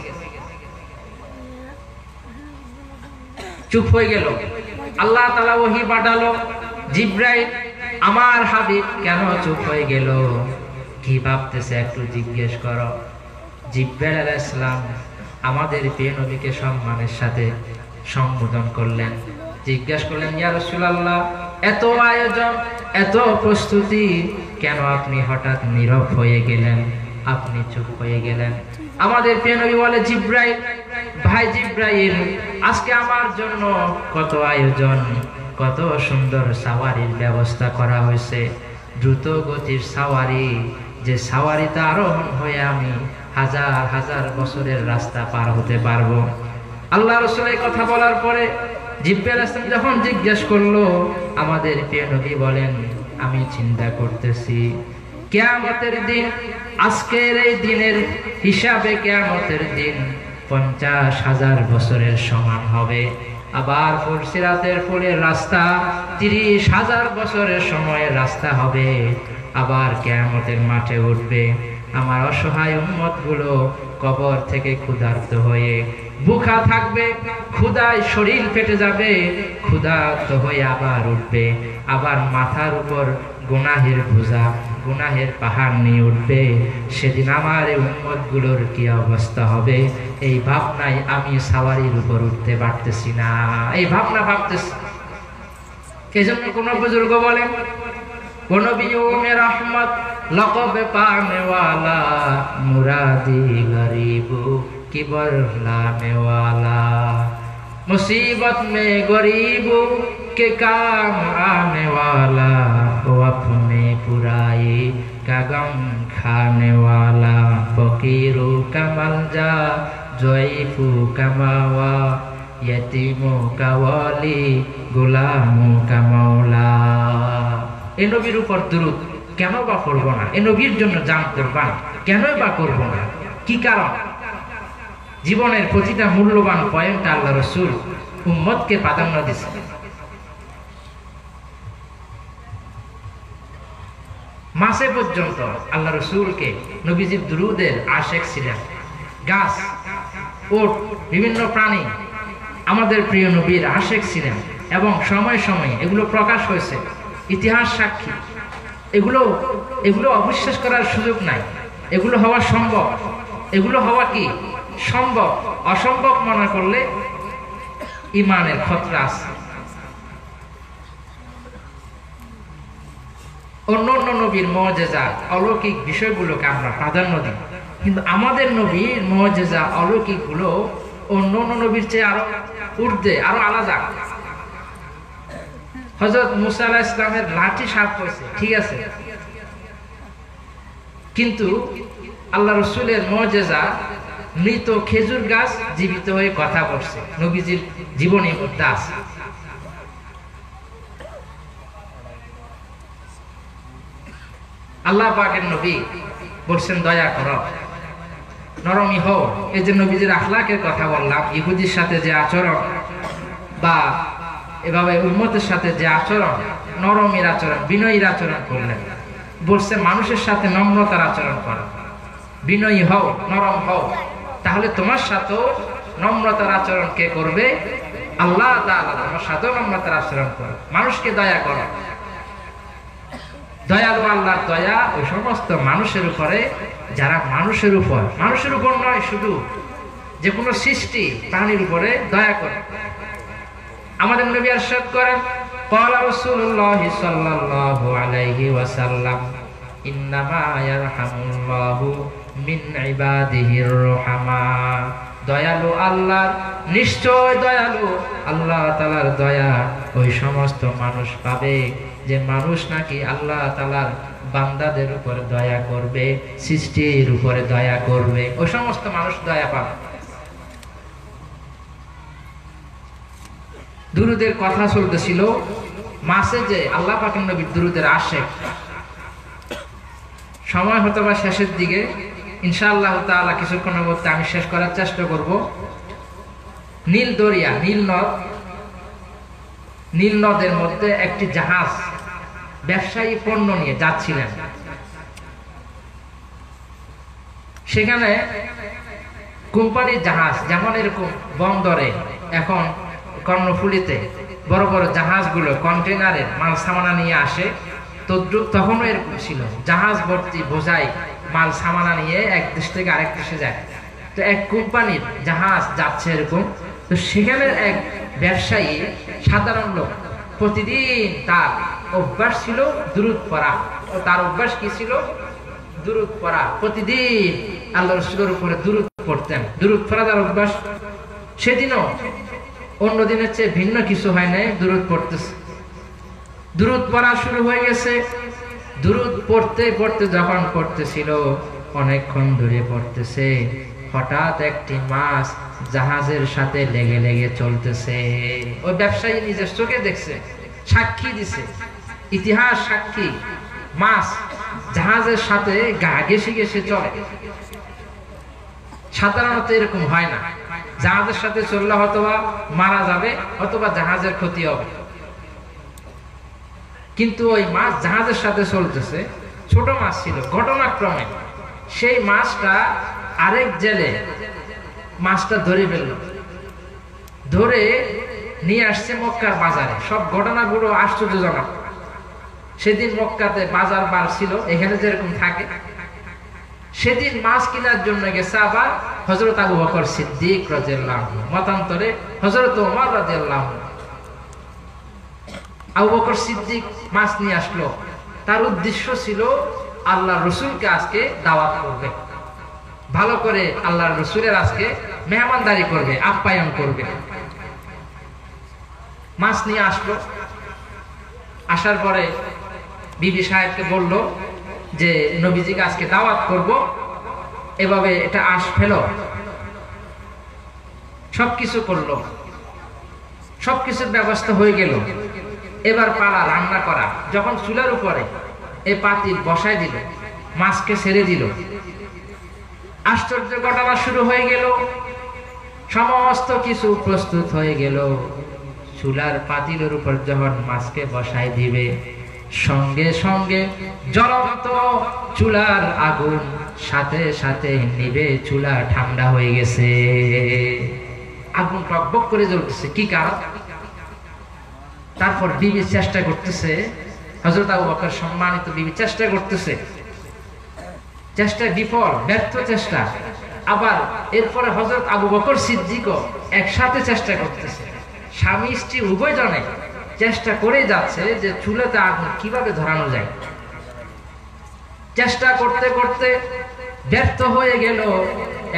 চুপ হয়ে গেল। আল্লাহ তাআলা ওহী পাঠালো, জিবরাইল, আমার হাবিব কেন চুপ হয়ে গেল, কি ভাবতেছে একটু জিজ্ঞেস করো। জিবরাইল আলাইহিস সালাম আমাদের প্রিয় নবীকে সম্মানের সাথে সম্বোধন করলেন, জিজ্ঞেস করলেন, ইয়া রাসূলুল্লাহ, এত আয়োজন, এত প্রস্তুতি, কেন আপনি হঠাৎ নীরব হয়ে গেলেন, আপনি চুপ হয়ে গেলেন? আমাদের প্রিয় নবী বলে, জিবরাইল, ভাই জিবরাইল, আজকে আমার জন্য কত আয়োজন, কত সুন্দর সাওয়ারির ব্যবস্থা করা হয়েছে, দ্রুত গতির সাওয়ারি, যে সাওয়ারিতে আরোহণ হয়ে আমি হাজার হাজার বছরের রাস্তা পার হতে পারবো। আল্লাহ রাসূলের কথা বলার পরে জিবরাইল আসলাম যখন জিজ্ঞেস করলো, আমাদের প্রিয় নবী বলেন, আমি চিন্তা করতেছি কিয়ামতের দিন, আজকের এই দিনের হিসাবে কিয়ামতের দিন 50,000 বছরের সমান হবে। আবার ফুলসিরাতের ফুলের রাস্তা 30,000 বছরের সময়ের রাস্তা হবে। আবার কিয়ামতের মাঠে উঠবে আমার অসহায় উম্মতগুলো কবর থেকে ক্ষুধার্ত হয়ে ভুখা থাকবে, ক্ষুধায় শরীর ফেটে যাবে, ক্ষুধার্ত হয়ে আবার উঠবে, আবার মাথার উপর গুনাহের বোঝা, গুনাহের পাহাড় নিয়ে উঠবে। সেদিন আমার এই উম্মতগুলোর কি অবস্থা হবে, এই ভাবনায় আমি সাওয়ারির উপর উঠতে পারতেছি না, এই ভাবনা ভাবতেছি। এজন্য কোন বুজুর্গ বলেন, ও নবী ও মে রহমত লকব পানে ওয়ালা, মুরাদি গরিব কিবর লানে ওয়ালা, मुसीबत में गरीबों के काम आने वाला, वो अपने बुराई का गम खाने वाला, फकीरों का मलजा ज़ईफ़ों का मावा, यतीमों का वाली गुलामों का मौला। এই নবীর উপর দুরূদ কেন বা করব না, এই নবীর জন্য জান কুরবান কেনই বা করব না, কি কারণ? জীবনের প্রতিটা মূল্যবান পয়েন্ট আল্লাহ রাসূল উম্মতকে প্রাধান্য দিয়েছেন। মাসে পর্যন্ত আল্লাহ রাসূলকে নবীজির দুরূদের আশিক ছিলেন। গাছ, ওট, বিভিন্ন প্রাণী আমাদের প্রিয় নবীর আশিক ছিলেন এবং সময় সময়ে এগুলো প্রকাশ হয়েছে, ইতিহাস সাক্ষী। এগুলো অবিশ্বাস করার সুযোগ নাই, এগুলো হওয়া সম্ভব। এগুলো হওয়া কি সম্ভব? অসম্ভব মনে করলে ইমানের খতরা আছে। অন্য অন্য নবীর মুজিজা অলৌকিক বিষয়গুলোকে আমরা প্রাধান্য দিই, কিন্তু আমাদের নবীর মুজিজা অলৌকিক গুলো অন্য অন্য নবীর চেয়ে আরো ঊর্ধ্বে, আরো আলাদা। হযরত মুসা আলাইহিস সালামের লাঠি সাপ হয়েছে, ঠিক আছে, কিন্তু আল্লাহ রাসূলের মুজিজা মৃত খেজুর গাছ জীবিত হয়ে কথা বলছে, নবীজির জীবনী মধ্যে আছে। আল্লাহ পাকের নবী বলছেন দয়া করো, নরমই হও। এই যে নবীজির আখলাকের কথা বললাম, ইহুদির সাথে যে আচরণ বা এভাবে উম্মতের সাথে যে আচরণ, নরমের আচরণ, বিনয়ীর আচরণ করলেন। বলছে মানুষের সাথে নম্রতার আচরণ করো, বিনয়ী হও, নরম হও। তাহলে তোমার সাথেও নম্রতার আচরণ কে করবে? আল্লাহ তাআলা তোমার সাথেও নম্রতার আচরণ করবে। মানুষকে দয়া করো। দয়ালু আল্লাহর দয়া ওই সমস্ত মানুষের উপরে যারা মানুষের উপর নয়, শুধু যে কোনো সৃষ্টি প্রাণীর উপরে দয়া করে। আমাদের নবী ইরশাদ করেন, ক্বালা রাসূলুল্লাহ সাল্লাল্লাহু আলাইহি ওয়াসাল্লাম, ইন্নামা ইয়ারহামুল্লাহু মিন ইবাদিহির রুহামা। দয়ালু আল্লাহ, নিশ্চয় দয়ালু আল্লাহ তাআলার দয়া ওই সমস্ত মানুষ পাবে যে মানুষ নাকি আল্লাহ তাআলার বান্দাদের উপর দয়া করবে, সৃষ্টির উপরে দয়া করবে, ওই সমস্ত মানুষ দয়া পাবে। দুরূদের কথা চলতেছিল, মাসে যে আল্লাহ পাকের নবীর দুরূদের আশিক, সময় হতো বা শেষের দিকে, ইনশাআল্লাহ তাআলা কিছুক্ষণের মধ্যে আমি শেষ করার চেষ্টা করব। নীল দরিয়া, নীল নদের মধ্যে একটি জাহাজ ব্যবসায়ী পণ্য নিয়ে যাচ্ছিলেন। সেখানে কোম্পানির জাহাজ, যেমন এরকম বন্দরে এখন কর্ণফুলীতে বড় বড় জাহাজগুলো কন্টেনারের মাল সামানা নিয়ে আসে, তখনও এরকম ছিল, জাহাজ ভর্তি বোঝাই মাল সামানা নিয়ে এক দেশ থেকে আরেক দেশে যায়। তো এক কোম্পানির জাহাজ যাচ্ছে এরকম, তো সেখানে এক ব্যবসায়ী সাধারণ লোক, প্রতিদিন তার অভ্যাস ছিল দুরূদ পড়া। তার অভ্যাস কি ছিল? দুরূদ পড়া। প্রতিদিন আল্লাহর রাসূলের উপরে দুরূদ পড়তেন, দুরূদ পড়া তার অভ্যাস। সেদিনও অন্য দিনের চেয়ে ভিন্ন কিছু হয় নাই, দুরূদ পড়তেছে। দুরূদ পড়া শুরু হয়ে গেছে। দুরূদ পড়তে পড়তে যখন পড়তেছিল, অনেকক্ষণ ধরে পড়তেছে, হঠাৎ একটি মাছ জাহাজের সাথে লেগে লেগে চলতেছে। ওই ব্যবসায়ী নিজের চোখে দেখছে, সাক্ষী দিছে, ইতিহাস সাক্ষী, মাছ জাহাজের সাথে গা ঘেঁষে ঘেঁষে চলে। সাধারণত এরকম হয় না, জাহাজের সাথে চললে হয়তোবা মারা যাবে, অথবা জাহাজের ক্ষতি হবে। কিন্তু ওই মাছ জাহাজের সাথে চলতেছে, ছোট মাছ ছিল। ঘটনাক্রমে সেই মাছটা আরেক জেলে মাছটা ধরে ফেলল। ধরে নিয়ে আসছে মক্কার বাজারে। সব ঘটনাগুলো আশ্চর্যজনক। সেদিন মক্কাতে বাজার বার ছিল, এখানে যেরকম থাকে। সেদিন মাছ কেনার জন্য গেছে আবার হযরত আবু বকর সিদ্দিক রাদিয়াল্লাহু আনহু, মতান্তরে হযরত ওমর রাদিয়াল্লাহু আনহু। আবু বকর সিদ্দিক মাছ নিয়ে আসলো। তার উদ্দেশ্য ছিল আল্লাহ রসুলকে আজকে দাওয়াত করবে, ভালো করে আল্লাহ রসুলের আজকে মেহমানদারি করবে, আপ্যায়ন করবে। মাছ নিয়ে আসলো। আসার পরে বিবি সাহেবকে বলল যে নবীজিকে আজকে দাওয়াত করব, এভাবে এটা আশ ফেলো। সবকিছু করলো, সবকিছুর ব্যবস্থা হয়ে গেল। এবার পালা রান্না করা। যখন চুলার উপরে এই পাতিল বসায় দিল, মাছকে ছেড়ে দিল, আশ্চর্য ঘটনা শুরু হয়ে গেল। সমস্ত কিছু প্রস্তুত হয়ে গেল। চুলার পাতিলের উপর যখন মাছকে বসায় দিবে, সঙ্গে সঙ্গে জ্বলন্ত চুলার আগুন সাথে সাথে নিভে চুলা ঠান্ডা হয়ে গেছে। আগুন টকবক করে জ্বলতেছে, কি কারণ? তারপর বিবি চেষ্টা করতেছে, হযরত আবু বকর সম্মানিত বিবি চেষ্টা করতেছে, চেষ্টা বিফল, ব্যর্থ চেষ্টা। আবার এরপরে হযরত আবু বকর সিদ্দিকও একসাথে চেষ্টা করতেছে। স্বামী স্ত্রী উভয় জনে চেষ্টা করে যাচ্ছে যে চুলাতে আগুন কিভাবে ধরানো যায়। চেষ্টা করতে করতে ব্যর্থ হয়ে গেল,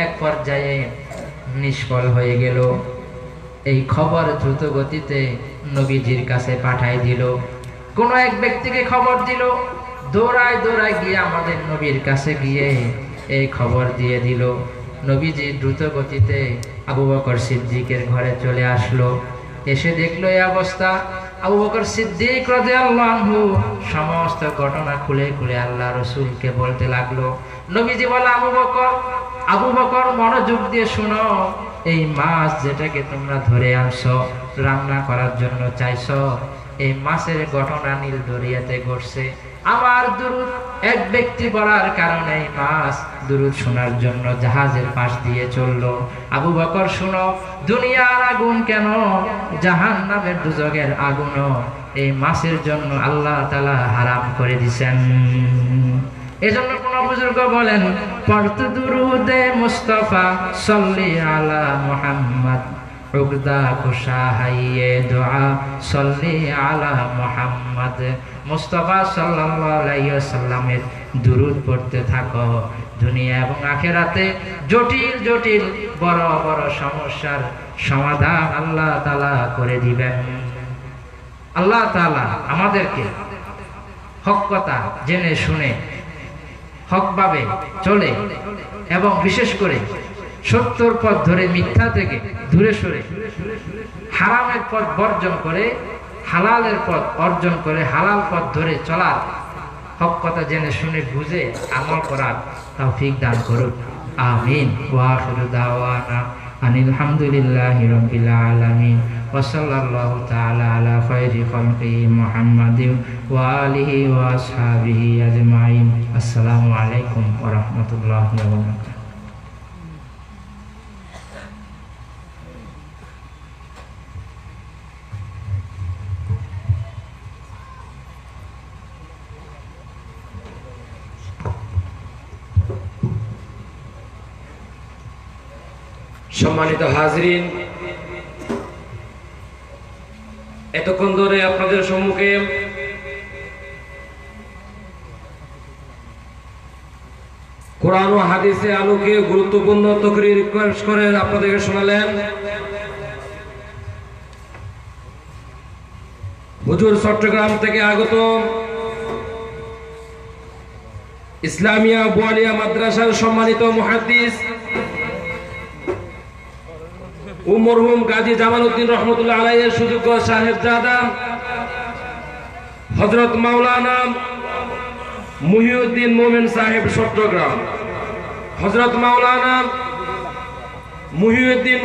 এক পর্যায়ে নিষ্ফল হয়ে গেল। এই খবর দ্রুত গতিতে নবীজির কাছে পাঠাই দিল। কোন এক ব্যক্তিকে খবর দিল, দৌড়ায় দৌড়ায় গিয়ে আমাদের নবীর কাছে গিয়ে এই খবর দিয়ে দিল। নবীজি দ্রুত গতিতে আবু বকর সিদ্দিকের ঘরে চলে আসলো। এসে দেখলো এই অবস্থা। আবু বকর সিদ্দিক রাদিয়াল্লাহু আনহু সমস্ত ঘটনা খুলে খুলে আল্লাহ রসুলকে বলতে লাগলো। নবীজি বলে, আবু বকর মনোযোগ দিয়ে শুনো, এই মাছ যেটাকে তোমরা ধরে আনছো, রান্না করার জন্য চাইছো, এই মাছের ঘটনা নীল দরিয়াতে ঘটছে। আমার দুরূদ এক ব্যক্তি বলার কারণে মাছ দুরূদ শোনার জন্য জাহাজের পাশ দিয়ে চললো। আবু বকর শুনো, দুনিয়ার আগুন কেন, জাহান্নামের দুজকের আগুনও এই মাছের জন্য আল্লাহ তাআলা হারাম করে দিয়েছেন। এজন্য কোন বুজুর্গ বলেন, পড়তে দুরুদে মুস্তাফা সাল্লি আলা মুহাম্মদ, উগদা কুশা হাইয়ে দোয়া সাল্লি আলা মুহাম্মদ। মুস্তাফা সাল্লাল্লাহু আলাইহি ওয়াসাল্লামের দুরূদ পড়তে থাকো। দুনিয়া এবং আখিরাতে জটিল জটিল বড় বড় সমস্যার সমাধান আল্লাহ তাআলা করে দিবেন। আল্লাহ তাআলা আমাদেরকে হক কথা জেনে শুনে হকভাবে চলে এবং বিশেষ করে সত্যর পথ ধরে মিথ্যা থেকে দূরে সরে হারামের পথ বর্জন করে হালালের পথ অর্জন করে হালাল পথ ধরে চলার, হক কথা জেনে শুনে বুঝে আমল করার তৌফিক দান করুন। আমিন। ওয়া আখিরু দাওয়ানা আনিল হামদুলিল্লাহি রাব্বিল আলামিন ওয়া সাল্লাল্লাহু তাআলা আলা খায়রি খালকি মুহাম্মাদিন ওয়া আলিহি ওয়া আসহাবিহি আজমাইন। আসসালামু আলাইকুম ওয়া রাহমাতুল্লাহি ওয়া বারাকাতুহু। সম্মানিত হাজরিন, এতক্ষণ ধরে আপনাদের সম্মুখে কোরআন ও হাদিসে আলোকে গুরুত্বপূর্ণ তকরির পেশ করে আপনাদেরকে শোনালেন হুজুর চট্টগ্রাম থেকে আগত ইসলামিয়া বোয়ালিয়া মাদ্রাসার সম্মানিত মুহাদ্দিস ও মরহুম গাজী জামালউদ্দিন রহমতুল্লাহ আলাইহির সুযোগ্য সাহেবজাদা হযরত মাওলানা মুহিউদ্দিন মোমেন সাহেব চট্টগ্রাম। হযরত মাওলানা মুহিউদ্দিন